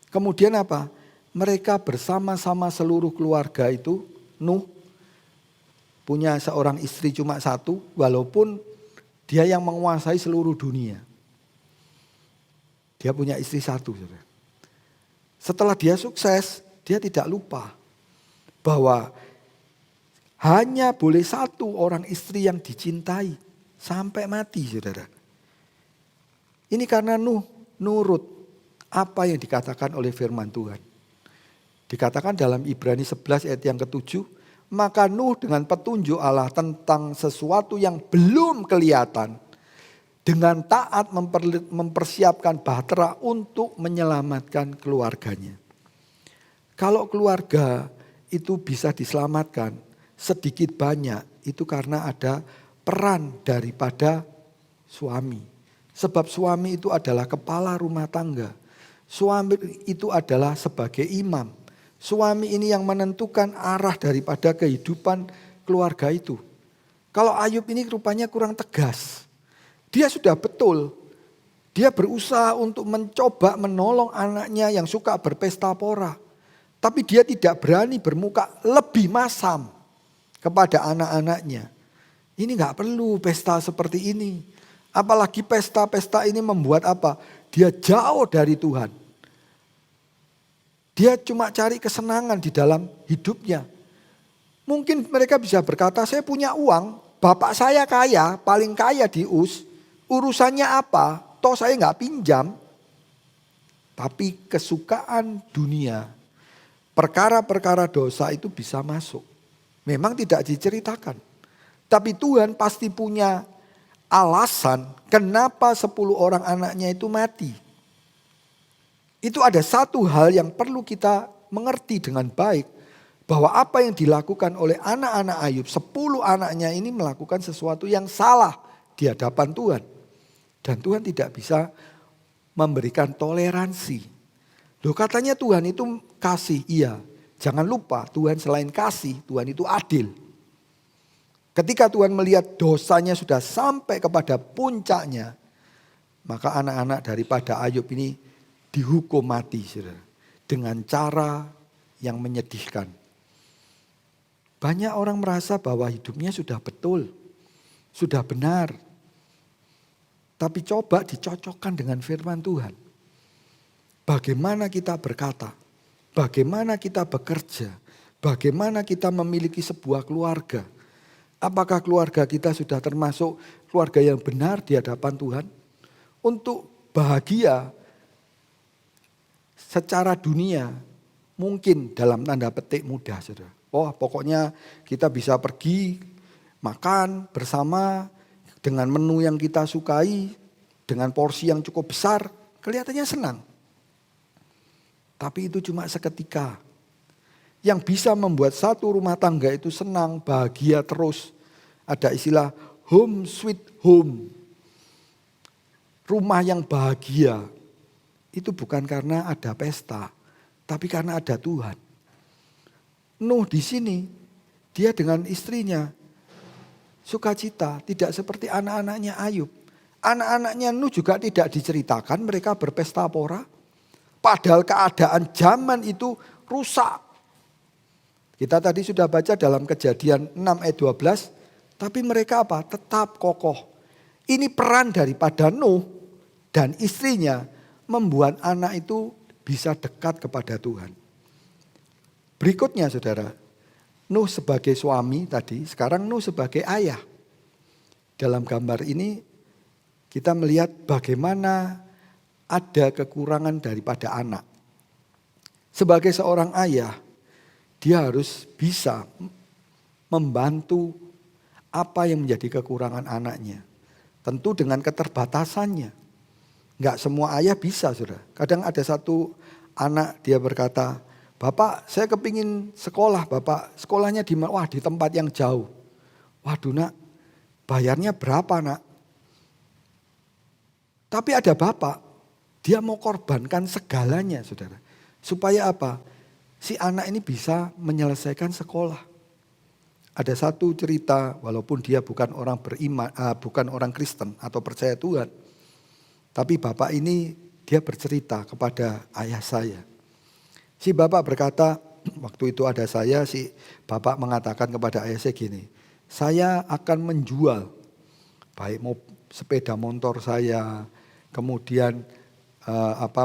Kemudian apa? Mereka bersama-sama seluruh keluarga itu, Nuh punya seorang istri cuma satu, walaupun dia yang menguasai seluruh dunia. Dia punya istri satu. Saudara. Setelah dia sukses, dia tidak lupa bahwa hanya boleh satu orang istri yang dicintai sampai mati saudara. Ini karena Nuh nurut apa yang dikatakan oleh firman Tuhan. Dikatakan dalam Ibrani 11 ayat yang ke-7, maka Nuh dengan petunjuk Allah tentang sesuatu yang belum kelihatan, dengan taat mempersiapkan bahtera untuk menyelamatkan keluarganya. Kalau keluarga itu bisa diselamatkan sedikit banyak, itu karena ada peran daripada suami. Sebab suami itu adalah kepala rumah tangga. Suami itu adalah sebagai imam. Suami ini yang menentukan arah daripada kehidupan keluarga itu. Kalau Ayub ini rupanya kurang tegas. Dia sudah betul. Dia berusaha untuk mencoba menolong anaknya yang suka berpesta pora. Tapi dia tidak berani bermuka lebih masam kepada anak-anaknya. Ini gak perlu pesta seperti ini. Apalagi pesta-pesta ini membuat apa? Dia jauh dari Tuhan. Dia cuma cari kesenangan di dalam hidupnya. Mungkin mereka bisa berkata, saya punya uang, bapak saya kaya, paling kaya di US. Urusannya apa? Toh saya gak pinjam. Tapi kesukaan dunia, perkara-perkara dosa itu bisa masuk. Memang tidak diceritakan. Tapi Tuhan pasti punya alasan kenapa 10 orang anaknya itu mati. Itu ada satu hal yang perlu kita mengerti dengan baik. Bahwa apa yang dilakukan oleh anak-anak Ayub, 10 anaknya ini melakukan sesuatu yang salah di hadapan Tuhan. Dan Tuhan tidak bisa memberikan toleransi. Loh katanya Tuhan itu kasih, iya. Jangan lupa Tuhan selain kasih, Tuhan itu adil. Ketika Tuhan melihat dosanya sudah sampai kepada puncaknya, maka anak-anak daripada Ayub ini dihukum mati, saudara, dengan cara yang menyedihkan. Banyak orang merasa bahwa hidupnya sudah betul, sudah benar. Tapi coba dicocokkan dengan firman Tuhan. Bagaimana kita berkata, bagaimana kita bekerja, bagaimana kita memiliki sebuah keluarga. Apakah keluarga kita sudah termasuk keluarga yang benar di hadapan Tuhan? Untuk bahagia secara dunia mungkin dalam tanda petik mudah, saudara. Oh pokoknya kita bisa pergi makan bersama dengan menu yang kita sukai, dengan porsi yang cukup besar, kelihatannya senang. Tapi itu cuma seketika. Yang bisa membuat satu rumah tangga itu senang, bahagia terus. Ada istilah home sweet home. Rumah yang bahagia. Itu bukan karena ada pesta, tapi karena ada Tuhan. Nuh di sini, dia dengan istrinya sukacita, tidak seperti anak-anaknya Ayub. Anak-anaknya Nuh juga tidak diceritakan mereka berpesta pora. Padahal keadaan zaman itu rusak. Kita tadi sudah baca dalam Kejadian 6 ayat 12. Tapi mereka apa? Tetap kokoh. Ini peran daripada Nuh dan istrinya membuat anak itu bisa dekat kepada Tuhan. Berikutnya saudara, Nuh sebagai suami tadi, sekarang Nuh sebagai ayah. Dalam gambar ini kita melihat bagaimana ada kekurangan daripada anak. Sebagai seorang ayah, dia harus bisa membantu apa yang menjadi kekurangan anaknya. Tentu dengan keterbatasannya. Enggak semua ayah bisa, saudara. Kadang ada satu anak dia berkata, Bapak saya kepingin sekolah, Bapak sekolahnya di mana? Wah di tempat yang jauh. Waduh nak, bayarnya berapa nak? Tapi ada bapak, dia mau korbankan segalanya saudara. Supaya apa? Si anak ini bisa menyelesaikan sekolah. Ada satu cerita, walaupun dia bukan orang beriman, bukan orang Kristen atau percaya Tuhan. Tapi bapak ini dia bercerita kepada ayah saya. Si bapak berkata, waktu itu ada saya, si bapak mengatakan kepada ayah saya gini. Saya akan menjual, baik mau sepeda motor saya, kemudian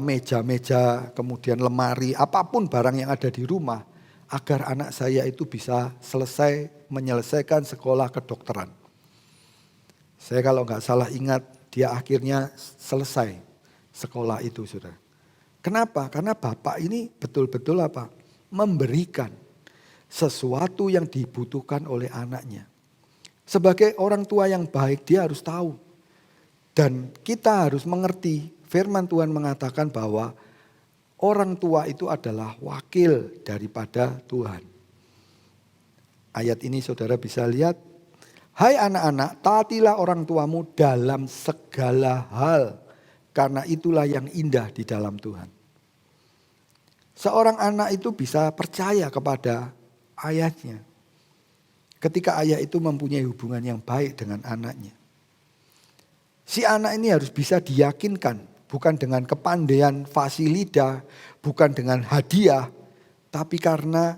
meja-meja, kemudian lemari, apapun barang yang ada di rumah. Agar anak saya itu bisa menyelesaikan sekolah kedokteran. Saya kalau nggak salah ingat, dia akhirnya selesai sekolah itu, saudara. Kenapa? Karena bapak ini betul-betul apa? memberikan sesuatu yang dibutuhkan oleh anaknya. Sebagai orang tua yang baik, dia harus tahu. Dan kita harus mengerti, firman Tuhan mengatakan bahwa orang tua itu adalah wakil daripada Tuhan. Ayat ini saudara bisa lihat. Hai anak-anak, taatilah orang tuamu dalam segala hal. Karena itulah yang indah di dalam Tuhan. Seorang anak itu bisa percaya kepada ayahnya. Ketika ayah itu mempunyai hubungan yang baik dengan anaknya. Si anak ini harus bisa diyakinkan. Bukan dengan kepandaian fasilida, bukan dengan hadiah. Tapi karena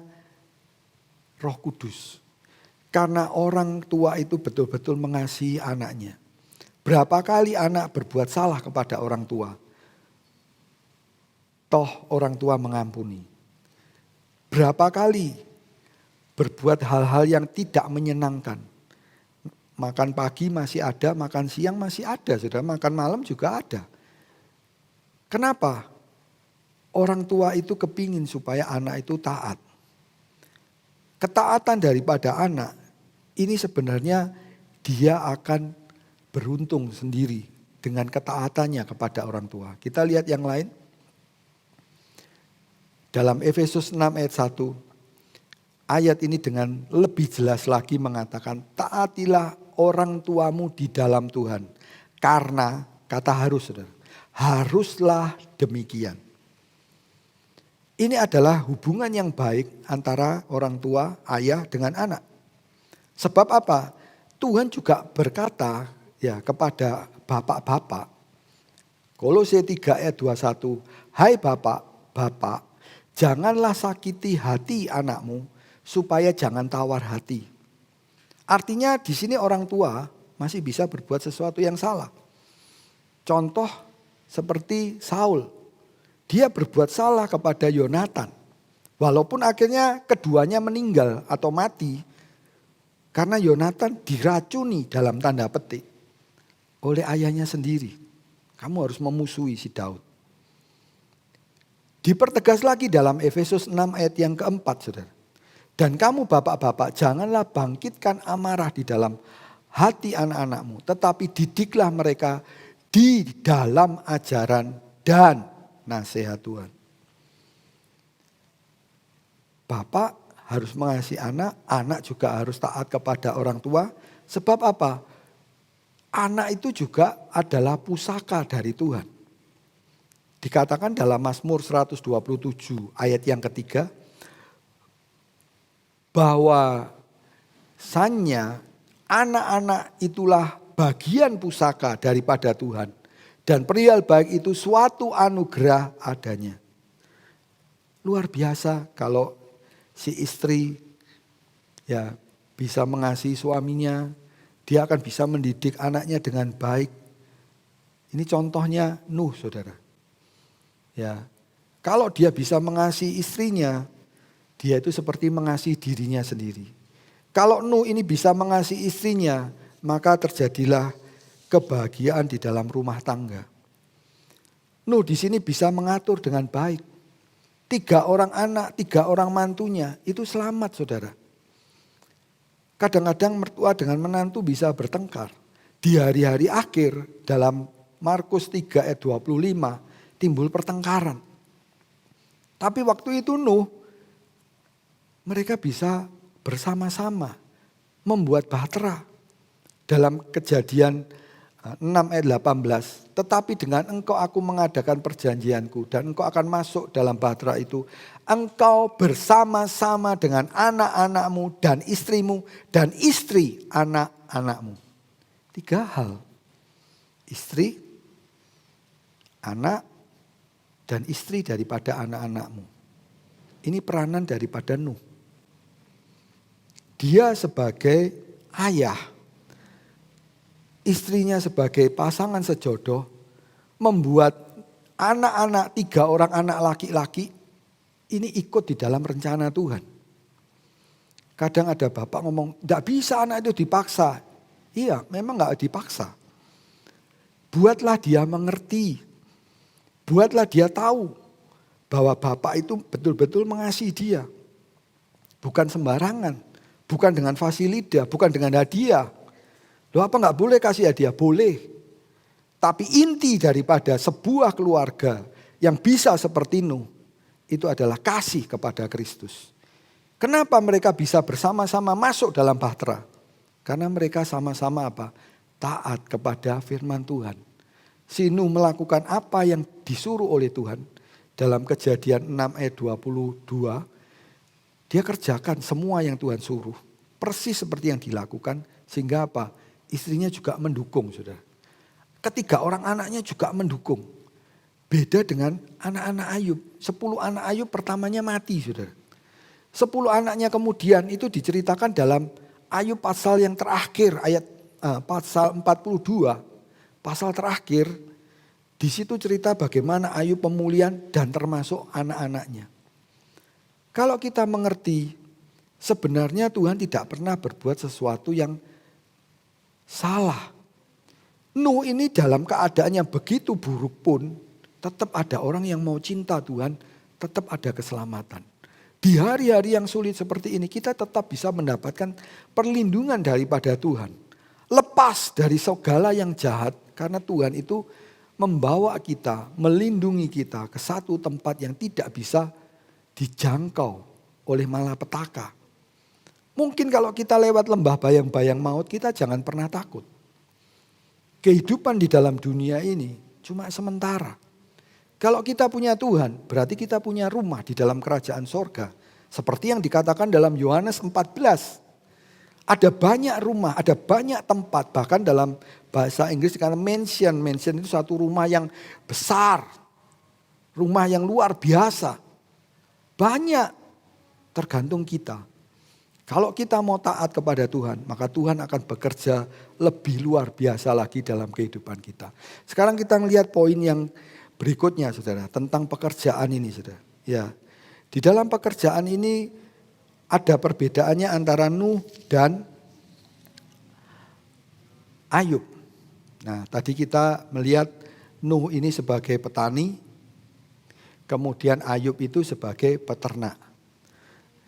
Roh Kudus. Karena orang tua itu betul-betul mengasihi anaknya. Berapa kali anak berbuat salah kepada orang tua. Toh orang tua mengampuni. Berapa kali berbuat hal-hal yang tidak menyenangkan. Makan pagi masih ada, makan siang masih ada, saudara. Makan malam juga ada. Kenapa? Orang tua itu kepingin supaya anak itu taat. Ketaatan daripada anak, ini sebenarnya dia akan beruntung sendiri dengan ketaatannya kepada orang tua. Kita lihat yang lain. Dalam Efesus 6 ayat 1. Ayat ini dengan lebih jelas lagi mengatakan, taatilah orang tuamu di dalam Tuhan. Karena, kata harus, saudara, haruslah demikian. Ini adalah hubungan yang baik antara orang tua, ayah dengan anak. Sebab apa? Tuhan juga berkata ya kepada bapak-bapak. Kolose 3 ayat 21, hai bapak, janganlah sakiti hati anakmu, supaya jangan tawar hati. Artinya di sini orang tua masih bisa berbuat sesuatu yang salah. Contoh seperti Saul. Dia berbuat salah kepada Yonatan. Walaupun akhirnya keduanya meninggal atau mati. Karena Yonatan diracuni dalam tanda petik oleh ayahnya sendiri. Kamu harus memusuhi si Daud. Dipertegas lagi dalam Efesus 6 ayat yang keempat, saudara. Dan kamu bapak-bapak janganlah bangkitkan amarah di dalam hati anak-anakmu. Tetapi didiklah mereka di dalam ajaran dan nasihat Tuhan. Bapak harus mengasihi anak, anak juga harus taat kepada orang tua. Sebab apa? Anak itu juga adalah pusaka dari Tuhan. Dikatakan dalam Mazmur 127 ayat yang ketiga. Bahwa sannya anak-anak itulah bagian pusaka daripada Tuhan. Dan perihal baik itu suatu anugerah adanya. Luar biasa kalau si istri ya bisa mengasihi suaminya. Dia akan bisa mendidik anaknya dengan baik. Ini contohnya Nuh, saudara. Ya, kalau dia bisa mengasihi istrinya, dia itu seperti mengasihi dirinya sendiri. Kalau Nuh ini bisa mengasihi istrinya, maka terjadilah kebahagiaan di dalam rumah tangga. Nuh di sini bisa mengatur dengan baik. 3 orang anak, 3 orang mantunya itu selamat, saudara. Kadang-kadang mertua dengan menantu bisa bertengkar. Di hari-hari akhir dalam Markus 3 ayat 25 timbul pertengkaran. Tapi waktu itu Nuh mereka bisa bersama-sama membuat bahtera. Dalam Kejadian 6 ayat 18. Tetapi dengan engkau aku mengadakan perjanjianku. Dan engkau akan masuk dalam bahtera itu. Engkau bersama-sama dengan anak-anakmu dan istrimu. Dan istri anak-anakmu. 3 hal. Istri, anak, dan istri daripada anak-anakmu. Ini peranan daripada Nuh. Dia sebagai ayah, istrinya sebagai pasangan sejodoh, membuat anak-anak 3 orang anak laki-laki ini ikut di dalam rencana Tuhan. Kadang ada bapak ngomong, tidak bisa anak itu dipaksa. Iya, memang gak dipaksa. Buatlah dia mengerti, buatlah dia tahu bahwa Bapa itu betul-betul mengasihi dia. Bukan sembarangan, bukan dengan fasilita, bukan dengan hadiah. Loh, apa nggak boleh kasih hadiah? Boleh. Tapi inti daripada sebuah keluarga yang bisa seperti Nuh, itu adalah kasih kepada Kristus. Kenapa mereka bisa bersama-sama masuk dalam bahtera? Karena mereka sama-sama apa? Taat kepada firman Tuhan. Si Nuh melakukan apa yang disuruh oleh Tuhan. Dalam Kejadian 6 ayat 22, dia kerjakan semua yang Tuhan suruh. Persis seperti yang dilakukan, sehingga apa? Istrinya juga mendukung, saudara. Ketiga orang anaknya juga mendukung. Beda dengan anak-anak Ayub. 10 anak Ayub pertamanya mati, saudara. 10 anaknya kemudian itu diceritakan dalam Ayub pasal yang terakhir, ayat pasal 42. Pasal terakhir, di situ cerita bagaimana Ayub pemulihan dan termasuk anak-anaknya. Kalau kita mengerti, sebenarnya Tuhan tidak pernah berbuat sesuatu yang salah. Nuh ini dalam keadaan yang begitu buruk pun, tetap ada orang yang mau cinta Tuhan, tetap ada keselamatan. Di hari-hari yang sulit seperti ini, kita tetap bisa mendapatkan perlindungan daripada Tuhan. Lepas dari segala yang jahat, karena Tuhan itu membawa kita, melindungi kita ke satu tempat yang tidak bisa dijangkau oleh malapetaka. Mungkin kalau kita lewat lembah bayang-bayang maut, kita jangan pernah takut. Kehidupan di dalam dunia ini cuma sementara. Kalau kita punya Tuhan, berarti kita punya rumah di dalam kerajaan sorga. Seperti yang dikatakan dalam Yohanes 14. Ada banyak rumah, ada banyak tempat. Bahkan dalam bahasa Inggris dikatakan mansion. Mansion itu satu rumah yang besar. Rumah yang luar biasa. Banyak, tergantung kita. Kalau kita mau taat kepada Tuhan, maka Tuhan akan bekerja lebih luar biasa lagi dalam kehidupan kita. Sekarang kita melihat poin yang berikutnya, saudara, tentang pekerjaan ini, saudara. Ya, di dalam pekerjaan ini ada perbedaannya antara Nuh dan Ayub. Nah, tadi kita melihat Nuh ini sebagai petani, kemudian Ayub itu sebagai peternak.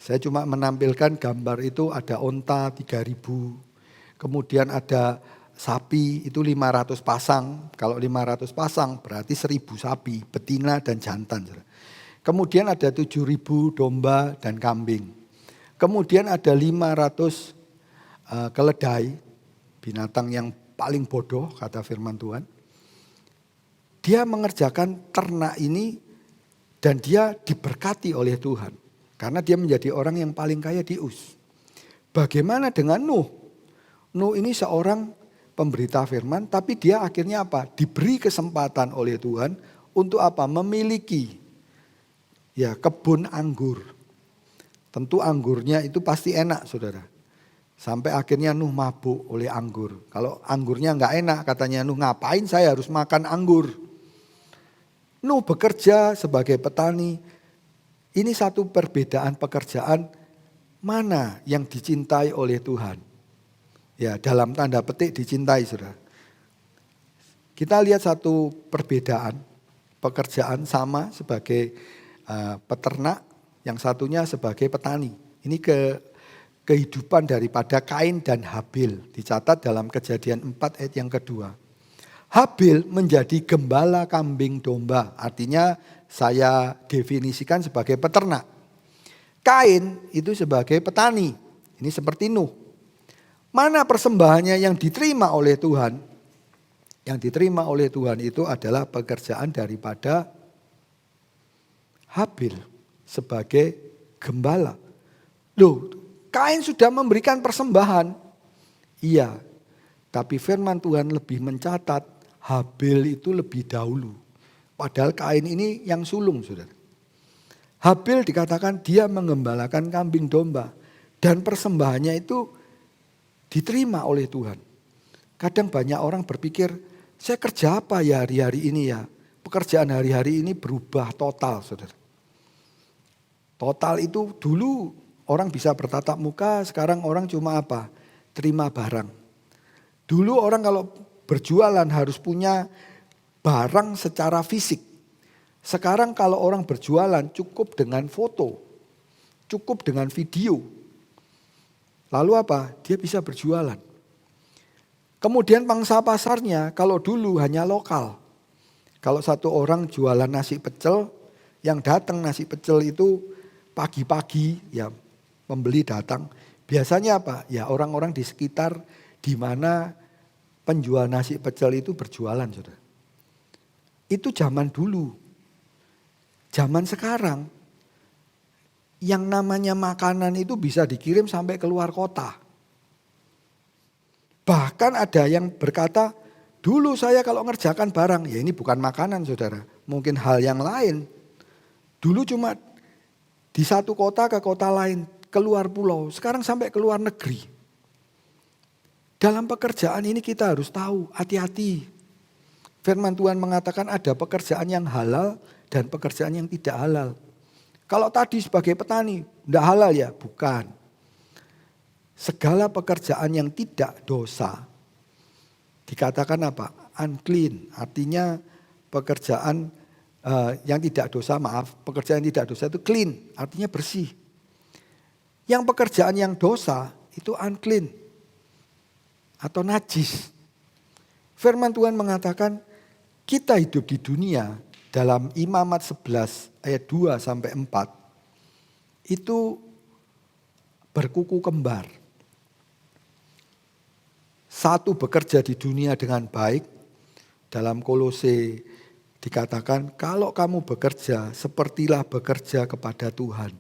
Saya cuma menampilkan gambar itu ada onta 3.000, kemudian ada sapi itu 500 pasang. Kalau 500 pasang berarti 1.000 sapi, betina dan jantan. Kemudian ada 7.000 domba dan kambing. Kemudian ada 500 keledai, binatang yang paling bodoh kata firman Tuhan. Dia mengerjakan ternak ini dan dia diberkati oleh Tuhan. Karena dia menjadi orang yang paling kaya di Uz. Bagaimana dengan Nuh? Nuh ini seorang pemberita firman, tapi dia akhirnya apa? Diberi kesempatan oleh Tuhan untuk apa? Memiliki ya kebun anggur. Tentu anggurnya itu pasti enak, saudara. Sampai akhirnya Nuh mabuk oleh anggur. Kalau anggurnya nggak enak, katanya Nuh, ngapain saya harus makan anggur? Nuh bekerja sebagai petani. Ini satu perbedaan pekerjaan mana yang dicintai oleh Tuhan. Ya, dalam tanda petik dicintai, saudara. Kita lihat satu perbedaan pekerjaan sama sebagai peternak, yang satunya sebagai petani. Ini kehidupan daripada Kain dan Habil dicatat dalam Kejadian 4 ayat yang kedua. Habil menjadi gembala kambing domba, artinya saya definisikan sebagai peternak. Kain itu sebagai petani, ini seperti Nuh. Mana persembahannya yang diterima oleh Tuhan? Yang diterima oleh Tuhan itu adalah pekerjaan daripada Habil sebagai gembala. Loh, Kain sudah memberikan persembahan. Iya, tapi firman Tuhan lebih mencatat Habil itu lebih dahulu. Padahal Kain ini yang sulung, saudara. Habil dikatakan dia menggembalakan kambing domba. Dan persembahannya itu diterima oleh Tuhan. Kadang banyak orang berpikir, saya kerja apa ya hari-hari ini ya? Pekerjaan hari-hari ini berubah total, saudara. Total itu dulu orang bisa bertatap muka, sekarang orang cuma apa? Terima barang. Dulu orang kalau berjualan harus punya barang secara fisik. Sekarang kalau orang berjualan cukup dengan foto, cukup dengan video. Lalu apa? Dia bisa berjualan. Kemudian pangsa pasarnya kalau dulu hanya lokal. Kalau satu orang jualan nasi pecel, yang datang nasi pecel itu pagi-pagi, ya pembeli datang. Biasanya apa? Ya orang-orang di sekitar di mana penjual nasi pecel itu berjualan, saudara. Itu zaman dulu. Zaman sekarang, yang namanya makanan itu bisa dikirim sampai keluar kota. Bahkan ada yang berkata, dulu saya kalau ngerjakan barang, ya ini bukan makanan saudara, mungkin hal yang lain. Dulu cuma di satu kota ke kota lain, keluar pulau, sekarang sampai keluar negeri. Dalam pekerjaan ini kita harus tahu, hati-hati. Firman Tuhan mengatakan ada pekerjaan yang halal dan pekerjaan yang tidak halal. Kalau tadi sebagai petani, tidak halal ya? Bukan. Segala pekerjaan yang tidak dosa, dikatakan apa? Unclean, artinya pekerjaan yang tidak dosa, pekerjaan yang tidak dosa itu clean, artinya bersih. Yang pekerjaan yang dosa itu unclean atau najis. Firman Tuhan mengatakan kita hidup di dunia dalam Imamat 11 ayat 2 sampai 4 itu berkuku kembar. Satu bekerja di dunia dengan baik, dalam Kolose dikatakan kalau kamu bekerja sepertilah bekerja kepada Tuhan.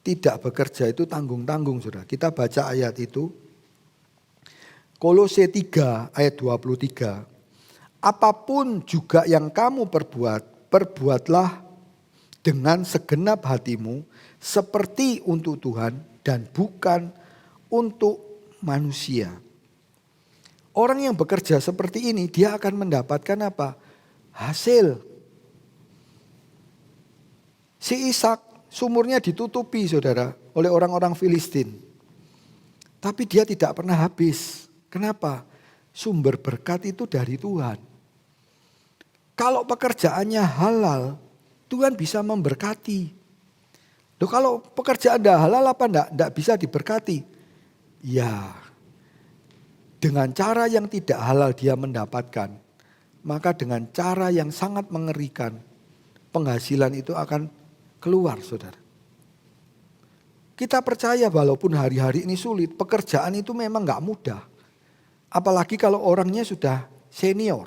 Tidak bekerja itu tanggung-tanggung saudara. Kita baca ayat itu. Kolose 3 ayat 23. Apapun juga yang kamu perbuat, perbuatlah dengan segenap hatimu seperti untuk Tuhan dan bukan untuk manusia. Orang yang bekerja seperti ini dia akan mendapatkan apa? Hasil. Si Ishak sumurnya ditutupi saudara oleh orang-orang Filistin. Tapi dia tidak pernah habis. Kenapa? Sumber berkat itu dari Tuhan. Kalau pekerjaannya halal, Tuhan bisa memberkati. Loh, kalau pekerjaan tidak halal apa enggak bisa diberkati? Ya, dengan cara yang tidak halal dia mendapatkan, maka dengan cara yang sangat mengerikan, penghasilan itu akan keluar saudara. Kita percaya walaupun hari-hari ini sulit, pekerjaan itu memang enggak mudah. Apalagi kalau orangnya sudah senior.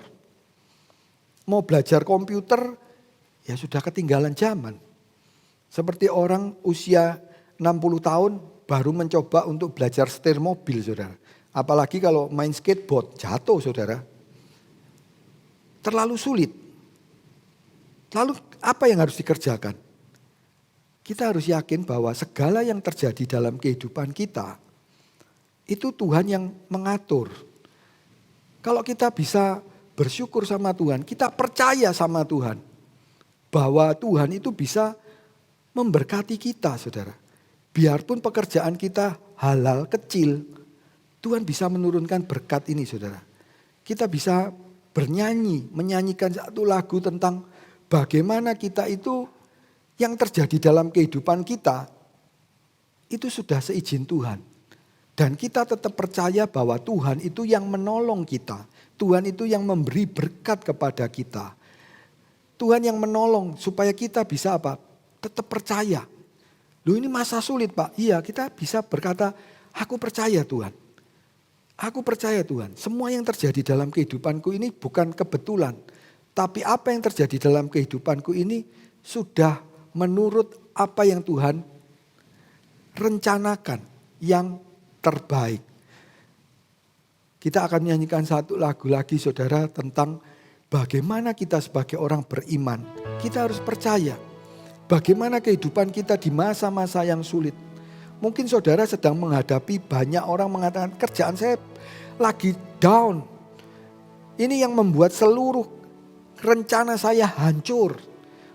Mau belajar komputer, ya sudah ketinggalan zaman. Seperti orang usia 60 tahun baru mencoba untuk belajar setir mobil saudara. Apalagi kalau main skateboard, jatuh saudara. Terlalu sulit. Lalu apa yang harus dikerjakan? Kita harus yakin bahwa segala yang terjadi dalam kehidupan kita, itu Tuhan yang mengatur. Kalau kita bisa bersyukur sama Tuhan, kita percaya sama Tuhan. Bahwa Tuhan itu bisa memberkati kita saudara. Biarpun pekerjaan kita halal kecil, Tuhan bisa menurunkan berkat ini saudara. Kita bisa bernyanyi, menyanyikan satu lagu tentang bagaimana kita itu yang terjadi dalam kehidupan kita, itu sudah seizin Tuhan. Dan kita tetap percaya bahwa Tuhan itu yang menolong kita. Tuhan itu yang memberi berkat kepada kita. Tuhan yang menolong supaya kita bisa apa? Tetap percaya. Loh ini masa sulit Pak. Iya kita bisa berkata, aku percaya Tuhan. Aku percaya Tuhan. Semua yang terjadi dalam kehidupanku ini bukan kebetulan. Tapi apa yang terjadi dalam kehidupanku ini sudah menurut apa yang Tuhan rencanakan. Yang terbaik. Kita akan menyanyikan satu lagu lagi saudara tentang bagaimana kita sebagai orang beriman. Kita harus percaya bagaimana kehidupan kita di masa-masa yang sulit. Mungkin saudara sedang menghadapi banyak orang mengatakan kerjaan saya lagi down. Ini yang membuat seluruh rencana saya hancur.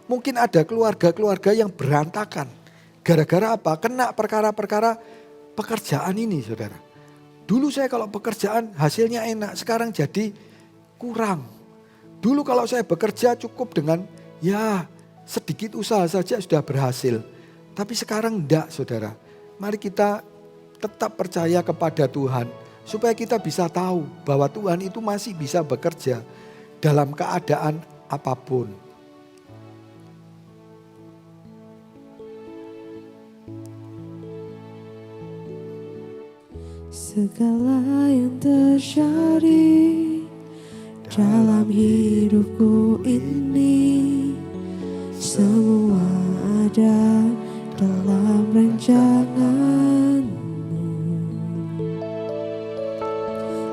Mungkin ada keluarga-keluarga yang berantakan. Gara-gara apa? Kena perkara-perkara pekerjaan ini saudara. Dulu saya kalau pekerjaan hasilnya enak, sekarang jadi kurang. Dulu kalau saya bekerja cukup dengan ya sedikit usaha saja sudah berhasil. Tapi sekarang enggak, saudara. Mari kita tetap percaya kepada Tuhan. Supaya kita bisa tahu bahwa Tuhan itu masih bisa bekerja dalam keadaan apapun. Segala yang terjadi dalam hidupku ini, semua ada dalam rancangan-Mu.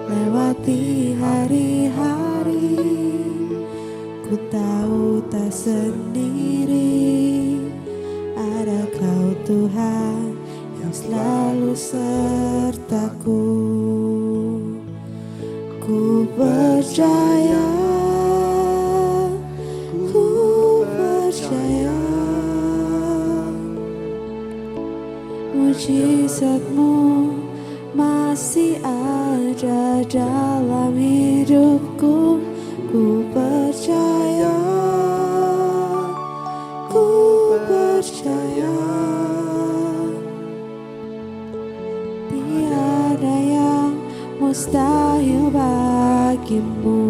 Lewati hari-hari, ku tahu tak sendiri. Ada Kau Tuhan yang selalu sertaku. Ku percaya, ku percaya, mujizat-Mu masih ada dalam hidupku. Ku percaya, ku percaya, tiada yang mustahil bagimu.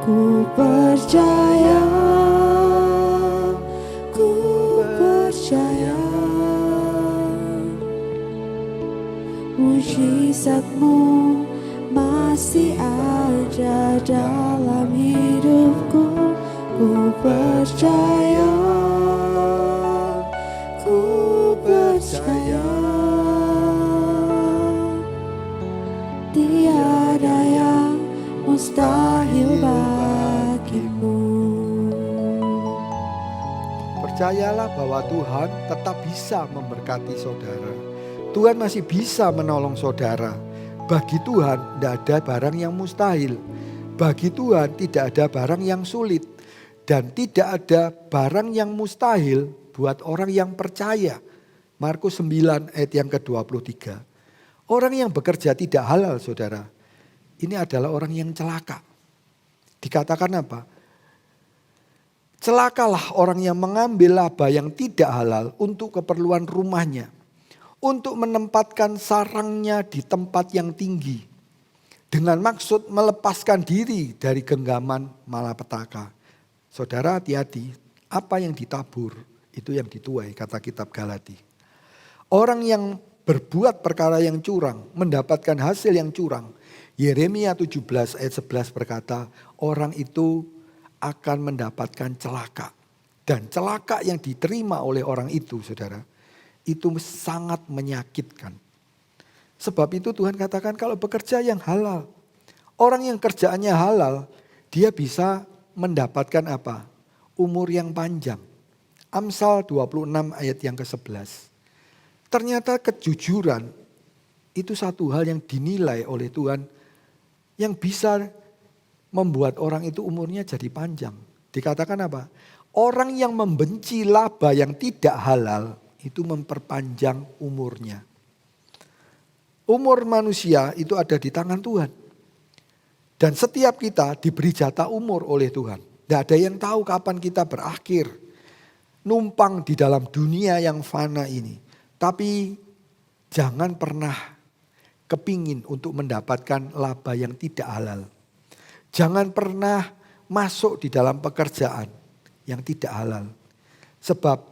Ku percaya, ku percaya, mujizat-Mu masih ada dalam hidupku. Ku percaya, ku percaya, tiada yang mustahil bagimu. Percayalah bahwa Tuhan tetap bisa memberkati saudara. Tuhan masih bisa menolong saudara. Bagi Tuhan tidak ada barang yang mustahil. Bagi Tuhan tidak ada barang yang sulit. Dan tidak ada barang yang mustahil buat orang yang percaya. Markus 9 ayat yang ke-23. Orang yang bekerja tidak halal, saudara. Ini adalah orang yang celaka. Dikatakan apa? Celakalah orang yang mengambil laba yang tidak halal untuk keperluan rumahnya. Untuk menempatkan sarangnya di tempat yang tinggi. Dengan maksud melepaskan diri dari genggaman malapetaka. Saudara hati-hati, apa yang ditabur itu yang dituai, kata kitab Galati. Orang yang berbuat perkara yang curang, mendapatkan hasil yang curang. Yeremia 17 ayat 11 berkata, orang itu akan mendapatkan celaka. Dan celaka yang diterima oleh orang itu, saudara, itu sangat menyakitkan. Sebab itu Tuhan katakan kalau bekerja yang halal. Orang yang kerjaannya halal, dia bisa mendapatkan apa? Umur yang panjang. Amsal 26 ayat yang ke-11. Ternyata kejujuran itu satu hal yang dinilai oleh Tuhan yang bisa membuat orang itu umurnya jadi panjang. Dikatakan apa? Orang yang membenci laba yang tidak halal itu memperpanjang umurnya. Umur manusia itu ada di tangan Tuhan. Dan setiap kita diberi jatah umur oleh Tuhan. Tidak ada yang tahu kapan kita berakhir. Numpang di dalam dunia yang fana ini. Tapi jangan pernah kepingin untuk mendapatkan laba yang tidak halal. Jangan pernah masuk di dalam pekerjaan yang tidak halal. Sebab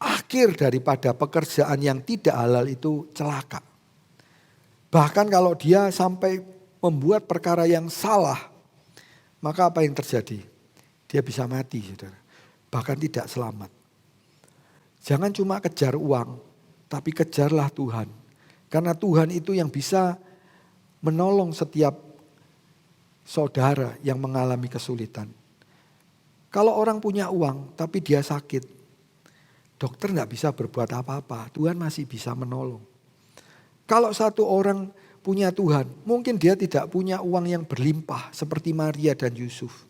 akhir daripada pekerjaan yang tidak halal itu celaka. Bahkan kalau dia sampai membuat perkara yang salah, maka apa yang terjadi? Dia bisa mati, saudara. Bahkan tidak selamat. Jangan cuma kejar uang, tapi kejarlah Tuhan. Karena Tuhan itu yang bisa menolong setiap saudara yang mengalami kesulitan. Kalau orang punya uang tapi dia sakit, dokter tidak bisa berbuat apa-apa. Tuhan masih bisa menolong. Kalau satu orang punya Tuhan, mungkin dia tidak punya uang yang berlimpah seperti Maria dan Yusuf.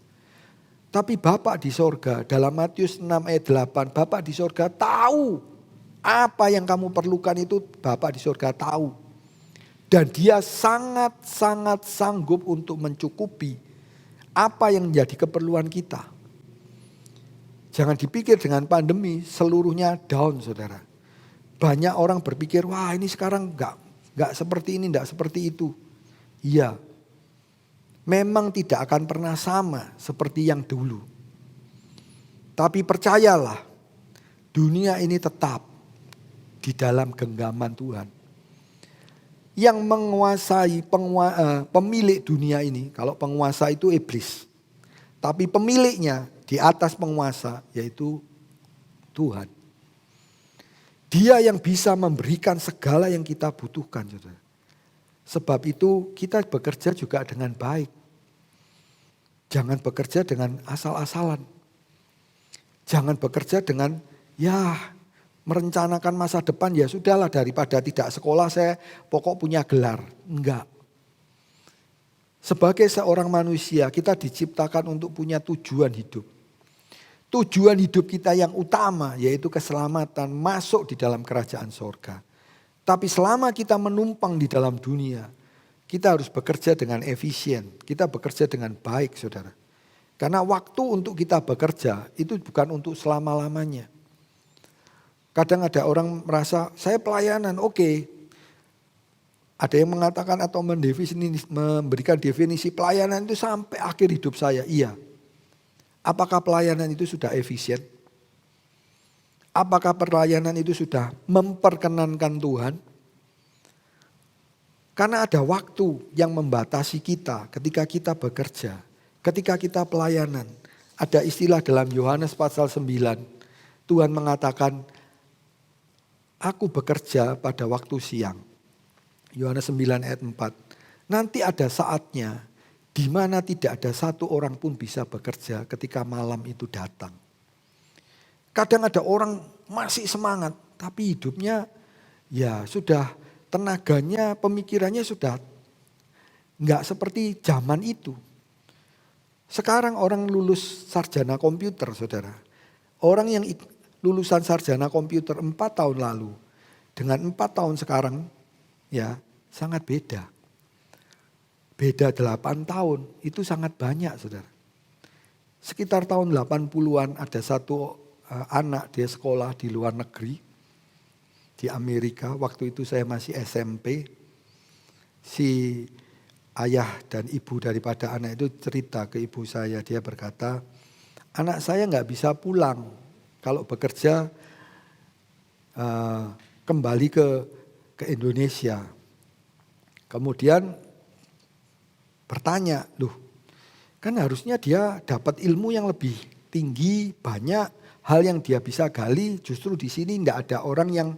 Tapi Bapa di sorga, dalam Matius 6 ayat 8, Bapa di sorga tahu apa yang kamu perlukan itu Bapa di sorga tahu. Dan dia sangat-sangat sanggup untuk mencukupi Apa yang menjadi keperluan kita? Jangan dipikir dengan pandemi seluruhnya down, saudara. Banyak orang berpikir, wah ini sekarang enggak seperti ini, enggak seperti itu. Iya, memang tidak akan pernah sama seperti yang dulu. Tapi percayalah, dunia ini tetap di dalam genggaman Tuhan. Yang menguasai pemilik dunia ini, kalau penguasa itu iblis. Tapi pemiliknya di atas penguasa yaitu Tuhan. Dia yang bisa memberikan segala yang kita butuhkan, saudara. Sebab itu kita bekerja juga dengan baik. Jangan bekerja dengan asal-asalan. Jangan bekerja dengan merencanakan masa depan, ya sudahlah daripada tidak sekolah saya pokok punya gelar. Enggak. Sebagai seorang manusia kita diciptakan untuk punya tujuan hidup. Tujuan hidup kita yang utama yaitu keselamatan, masuk di dalam kerajaan sorga. Tapi selama kita menumpang di dalam dunia, kita harus bekerja dengan efisien. Kita bekerja dengan baik, saudara. Karena waktu untuk kita bekerja itu bukan untuk selama-lamanya. Kadang ada orang merasa saya pelayanan, oke. Ada yang mengatakan atau memberikan definisi pelayanan itu sampai akhir hidup saya. Iya. Apakah pelayanan itu sudah efisien? Apakah pelayanan itu sudah memperkenankan Tuhan? Karena ada waktu yang membatasi kita ketika kita bekerja, ketika kita pelayanan. Ada istilah dalam Yohanes pasal 9. Tuhan mengatakan, aku bekerja pada waktu siang. Yohanes 9 ayat 4. Nanti ada saatnya di mana tidak ada satu orang pun bisa bekerja ketika malam itu datang. Kadang ada orang masih semangat, tapi hidupnya ya sudah tenaganya, pemikirannya sudah enggak seperti zaman itu. Sekarang orang lulus sarjana komputer, saudara. Orang yang lulusan sarjana komputer 4 tahun lalu dengan 4 tahun sekarang ya sangat beda. Beda 8 tahun itu sangat banyak, saudara. Sekitar tahun 80-an ada satu anak dia sekolah di luar negeri. Di Amerika, waktu itu saya masih SMP. Si ayah dan ibu daripada anak itu cerita ke ibu saya. Dia berkata, anak saya gak bisa pulang. Kalau bekerja kembali ke Indonesia. Kemudian bertanya, kan harusnya dia dapat ilmu yang lebih tinggi, banyak hal yang dia bisa gali. Justru di sini tidak ada orang yang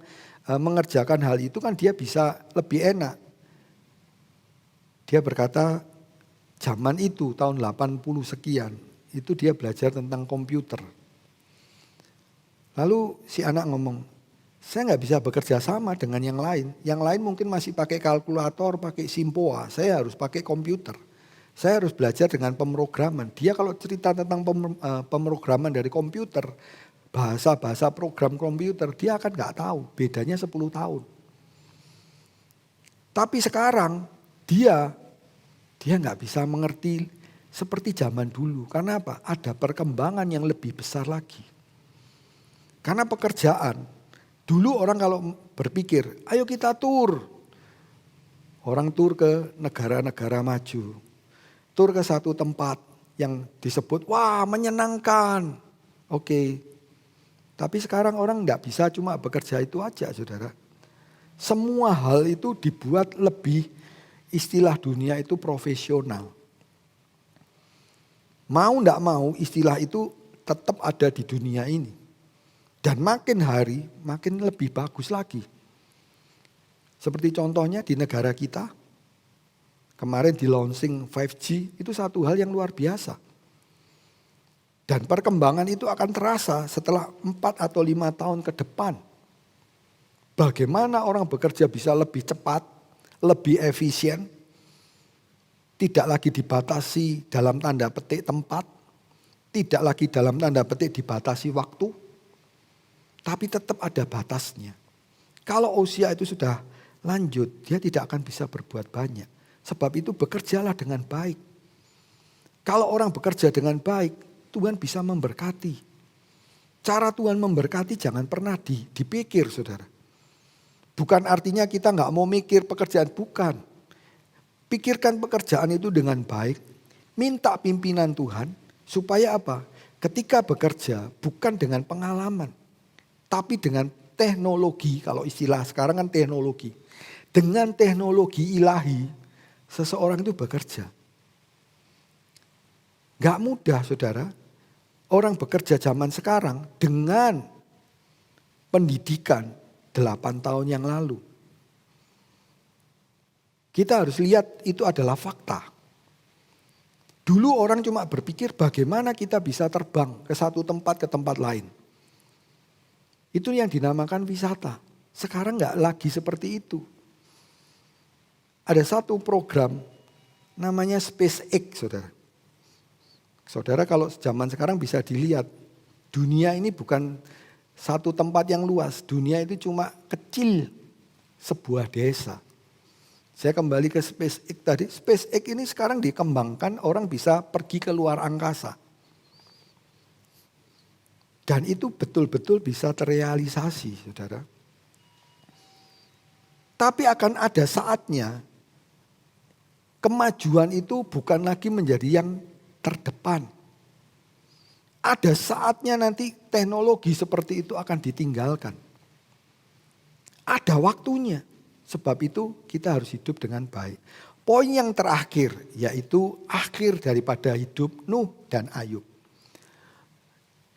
mengerjakan hal itu, kan dia bisa lebih enak. Dia berkata, zaman itu tahun 80 sekian, itu dia belajar tentang komputer. Lalu si anak ngomong, saya nggak bisa bekerja sama dengan yang lain. Yang lain mungkin masih pakai kalkulator, pakai Simpoa. Saya harus pakai komputer. Saya harus belajar dengan pemrograman. Dia kalau cerita tentang pemrograman dari komputer, bahasa-bahasa program komputer, dia akan nggak tahu. Bedanya 10 tahun. Tapi sekarang dia nggak bisa mengerti seperti zaman dulu. Karena apa? Ada perkembangan yang lebih besar lagi. Karena pekerjaan. Dulu orang kalau berpikir, ayo kita tur. Orang tur ke negara-negara maju. Tur ke satu tempat yang disebut, wah menyenangkan. Oke. Tapi sekarang orang enggak bisa cuma bekerja itu aja, saudara. Semua hal itu dibuat lebih, istilah dunia itu profesional. Mau enggak mau istilah itu tetap ada di dunia ini. Dan makin hari makin lebih bagus lagi. Seperti contohnya di negara kita. Kemarin di launching 5G itu satu hal yang luar biasa. Dan perkembangan itu akan terasa setelah 4 atau 5 tahun ke depan. Bagaimana orang bekerja bisa lebih cepat, lebih efisien. Tidak lagi dibatasi dalam tanda petik tempat. Tidak lagi dalam tanda petik dibatasi waktu. Tapi tetap ada batasnya. Kalau usia itu sudah lanjut, dia tidak akan bisa berbuat banyak. Sebab itu bekerjalah dengan baik. Kalau orang bekerja dengan baik, Tuhan bisa memberkati. Cara Tuhan memberkati jangan pernah dipikir, saudara. Bukan artinya kita nggak mau mikir pekerjaan, bukan. Pikirkan pekerjaan itu dengan baik, minta pimpinan Tuhan, supaya apa? Ketika bekerja bukan dengan pengalaman, tapi dengan teknologi, kalau istilah sekarang kan teknologi. Dengan teknologi ilahi, seseorang itu bekerja. Gak mudah, saudara. Orang bekerja zaman sekarang dengan pendidikan 8 tahun yang lalu. Kita harus lihat itu adalah fakta. Dulu orang cuma berpikir bagaimana kita bisa terbang ke satu tempat ke tempat lain. Itu yang dinamakan wisata. Sekarang gak lagi seperti itu. Ada satu program namanya SpaceX, saudara. Saudara kalau zaman sekarang bisa dilihat, dunia ini bukan satu tempat yang luas. Dunia itu cuma kecil, sebuah desa. Saya kembali ke SpaceX tadi. SpaceX ini sekarang dikembangkan, orang bisa pergi ke luar angkasa. Dan itu betul-betul bisa terrealisasi, saudara. Tapi akan ada saatnya, kemajuan itu bukan lagi menjadi yang terdepan. Ada saatnya nanti teknologi seperti itu akan ditinggalkan. Ada waktunya. Sebab itu kita harus hidup dengan baik. Poin yang terakhir yaitu akhir daripada hidup Nuh dan Ayub.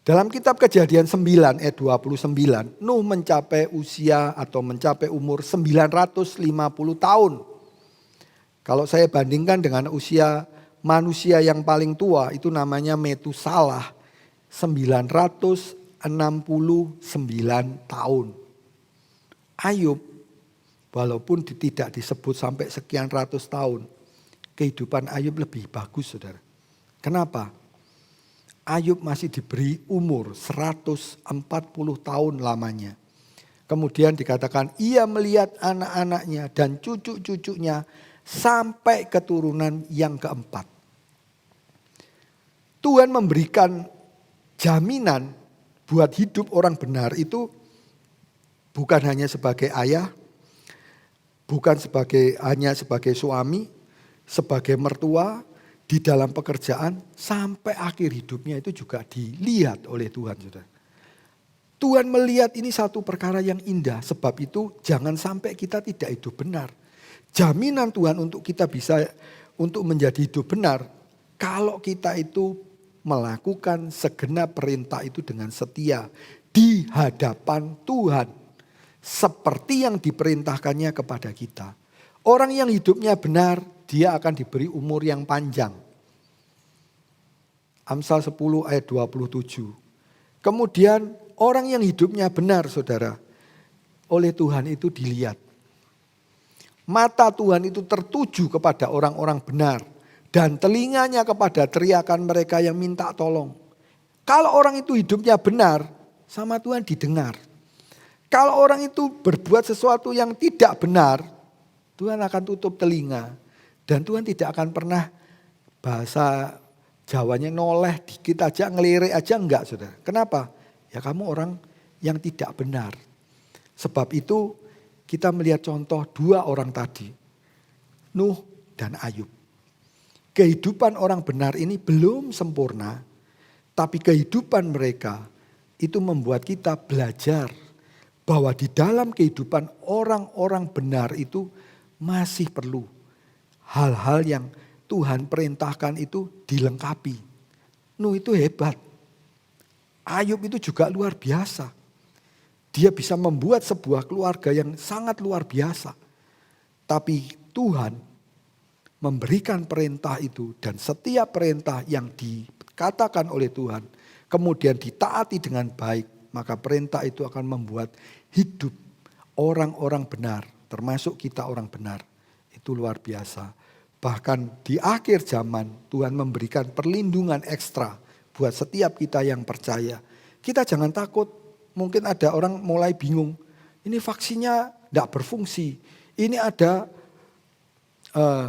Dalam kitab Kejadian 9 ayat 29, Nuh mencapai usia atau mencapai umur 950 tahun. Kalau saya bandingkan dengan usia manusia yang paling tua itu namanya Metusalah, 969 tahun. Ayub walaupun tidak disebut sampai sekian ratus tahun, kehidupan Ayub lebih bagus, saudara. Kenapa? Ayub masih diberi umur 140 tahun lamanya. Kemudian dikatakan ia melihat anak-anaknya dan cucu-cucunya sampai keturunan yang keempat. Tuhan memberikan jaminan buat hidup orang benar itu bukan hanya sebagai ayah, bukan hanya sebagai suami, sebagai mertua, di dalam pekerjaan, sampai akhir hidupnya itu juga dilihat oleh Tuhan. Saudara. Tuhan melihat ini satu perkara yang indah, sebab itu jangan sampai kita tidak hidup benar. Jaminan Tuhan untuk kita bisa untuk menjadi hidup benar, kalau kita itu melakukan segenap perintah itu dengan setia di hadapan Tuhan. Seperti yang diperintahkannya kepada kita. Orang yang hidupnya benar, dia akan diberi umur yang panjang. Amsal 10 ayat 27. Kemudian orang yang hidupnya benar, saudara, oleh Tuhan itu dilihat. Mata Tuhan itu tertuju kepada orang-orang benar. Dan telinganya kepada teriakan mereka yang minta tolong. Kalau orang itu hidupnya benar, sama Tuhan didengar. Kalau orang itu berbuat sesuatu yang tidak benar, Tuhan akan tutup telinga. Dan Tuhan tidak akan pernah, bahasa Jawanya noleh dikit aja, ngelirik aja, enggak, saudara. Kenapa? Ya kamu orang yang tidak benar. Sebab itu kita melihat contoh dua orang tadi, Nuh dan Ayub. Kehidupan orang benar ini belum sempurna, tapi kehidupan mereka itu membuat kita belajar bahwa di dalam kehidupan orang-orang benar itu masih perlu hal-hal yang Tuhan perintahkan itu dilengkapi. Nuh itu hebat. Ayub itu juga luar biasa. Dia bisa membuat sebuah keluarga yang sangat luar biasa. Tapi Tuhan memberikan perintah itu, dan setiap perintah yang dikatakan oleh Tuhan kemudian ditaati dengan baik, maka perintah itu akan membuat hidup orang-orang benar, termasuk kita orang benar. Itu luar biasa. Bahkan di akhir zaman Tuhan memberikan perlindungan ekstra buat setiap kita yang percaya. Kita jangan takut. Mungkin ada orang mulai bingung. Ini vaksinnya tidak berfungsi. Ini ada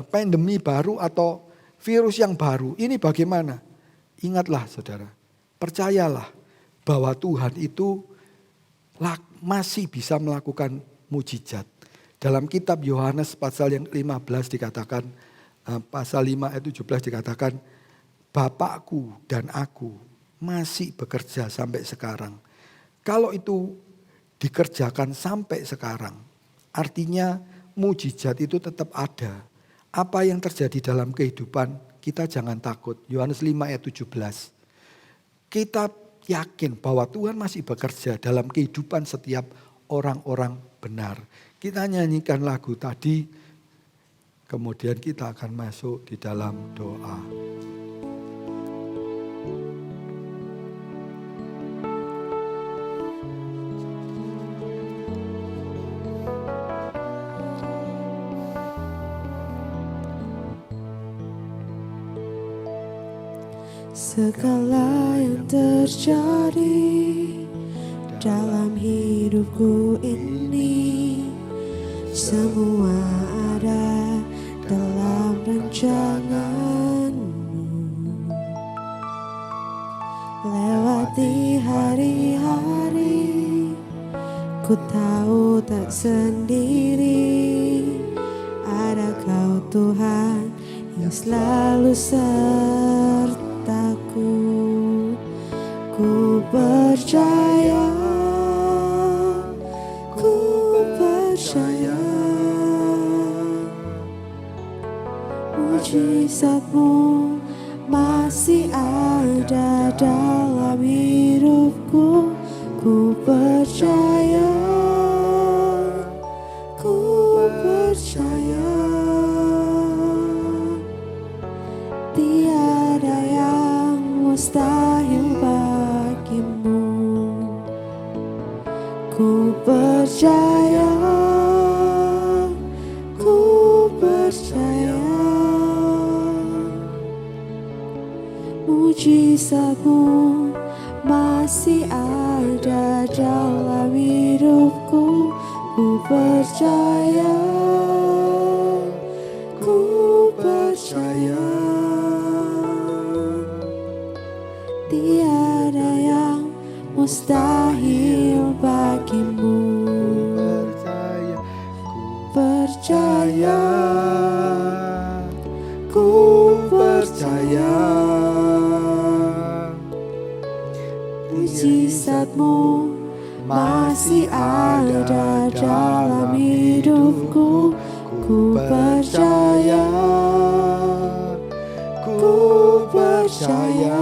pandemi baru atau virus yang baru. Ini bagaimana? Ingatlah saudara, percayalah bahwa Tuhan itu masih bisa melakukan mujizat. Dalam kitab Yohanes pasal yang 15 dikatakan, pasal 5 ayat 17 dikatakan, Bapakku dan aku masih bekerja sampai sekarang. Kalau itu dikerjakan sampai sekarang, artinya mujizat itu tetap ada. Apa yang terjadi dalam kehidupan kita jangan takut. Yohanes 5 ayat 17. Kita yakin bahwa Tuhan masih bekerja dalam kehidupan setiap orang-orang benar. Kita nyanyikan lagu tadi, kemudian kita akan masuk di dalam doa. Segala yang terjadi dalam hidupku ini, semua ada dalam rancangan-Mu. Lewati hari-hari, ku tahu tak sendiri, ada Kau Tuhan yang selalu sertaku. Ku percaya, ku percaya, mujizat-Mu masih ada dalam hidupku. Ku percaya, ku percaya, tiada yang mustahil bagimu. Ku percaya, ku percaya, mujizat-Mu masih ada dalam hidupku. Ku percaya, ku percaya, tiada yang mustahil bagimu. Percaya, ku percaya, mujizat-Mu masih ada dalam hidupku. Ku percaya, ku percaya,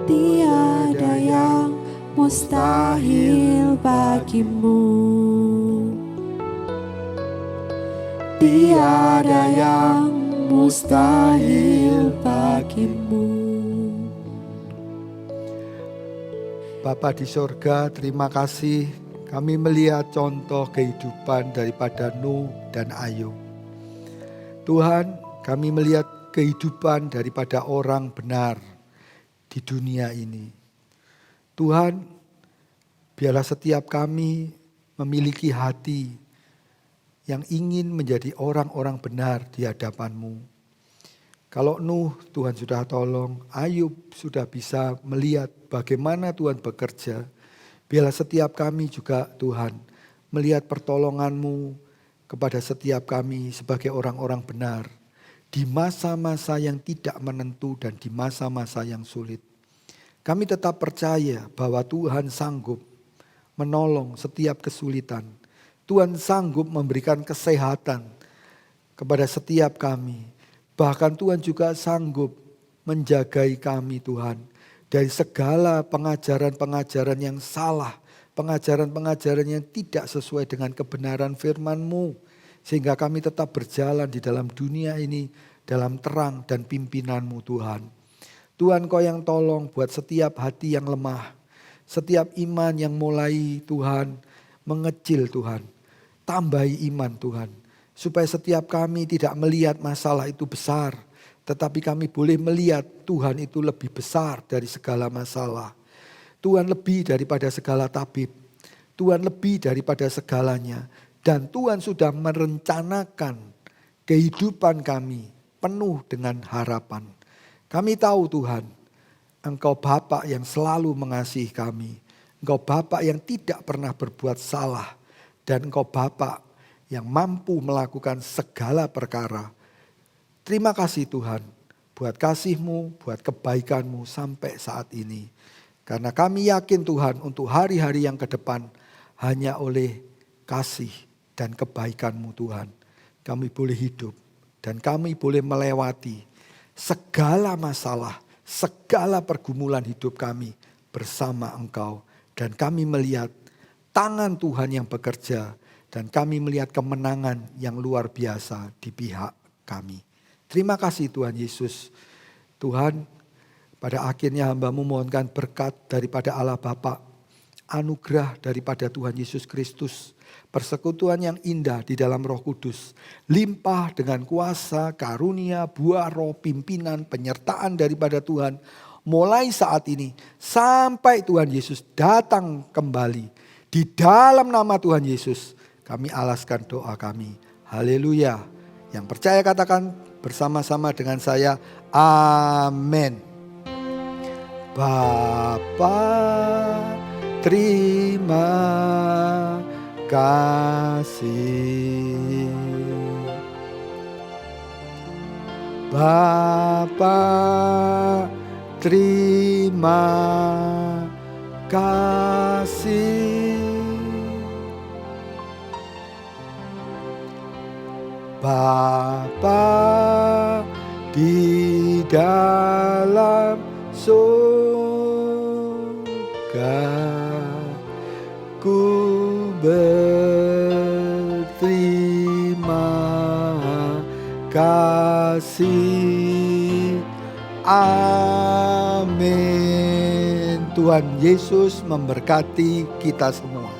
tiada yang mustahil bagimu. Tiada yang mustahil bagimu. Bapa di sorga, terima kasih kami melihat contoh kehidupan daripada Nuh dan Ayub. Tuhan, kami melihat kehidupan daripada orang benar di dunia ini. Tuhan, biarlah setiap kami memiliki hati yang ingin menjadi orang-orang benar di hadapan-Mu. Kalau Nuh Tuhan sudah tolong, Ayub sudah bisa melihat bagaimana Tuhan bekerja. Biarlah setiap kami juga Tuhan melihat pertolongan-Mu kepada setiap kami sebagai orang-orang benar. Di masa-masa yang tidak menentu dan di masa-masa yang sulit. Kami tetap percaya bahwa Tuhan sanggup menolong setiap kesulitan. Tuhan sanggup memberikan kesehatan kepada setiap kami. Bahkan Tuhan juga sanggup menjagai kami Tuhan. Dari segala pengajaran-pengajaran yang salah. Pengajaran-pengajaran yang tidak sesuai dengan kebenaran firman-Mu. Sehingga kami tetap berjalan di dalam dunia ini. Dalam terang dan pimpinan-Mu Tuhan. Tuhan Kau yang tolong buat setiap hati yang lemah. Setiap iman yang mulai Tuhan mengecil Tuhan. Tambahi iman Tuhan. Supaya setiap kami tidak melihat masalah itu besar. Tetapi kami boleh melihat Tuhan itu lebih besar dari segala masalah. Tuhan lebih daripada segala tabib. Tuhan lebih daripada segalanya. Dan Tuhan sudah merencanakan kehidupan kami penuh dengan harapan. Kami tahu Tuhan, Engkau Bapa yang selalu mengasihi kami. Engkau Bapa yang tidak pernah berbuat salah. Dan Engkau Bapa yang mampu melakukan segala perkara. Terima kasih Tuhan buat kasih-Mu, buat kebaikan-Mu sampai saat ini. Karena kami yakin Tuhan untuk hari-hari yang ke depan hanya oleh kasih dan kebaikan-Mu Tuhan. Kami boleh hidup dan kami boleh melewati segala masalah, segala pergumulan hidup kami bersama Engkau. Dan kami melihat tangan Tuhan yang bekerja dan kami melihat kemenangan yang luar biasa di pihak kami. Terima kasih Tuhan Yesus. Tuhan, pada akhirnya hamba-Mu mohonkan berkat daripada Allah Bapa, anugerah daripada Tuhan Yesus Kristus, persekutuan yang indah di dalam Roh Kudus, limpah dengan kuasa, karunia, buah roh, pimpinan, penyertaan daripada Tuhan, mulai saat ini sampai Tuhan Yesus datang kembali. Di dalam nama Tuhan Yesus kami alaskan doa kami. Haleluya. Yang percaya katakan bersama-sama dengan saya, amin. Bapa, terima kasih. Bapa, terima kasih. Bapa di dalam surga, ku berterima kasih. Amin. Tuhan Yesus memberkati kita semua.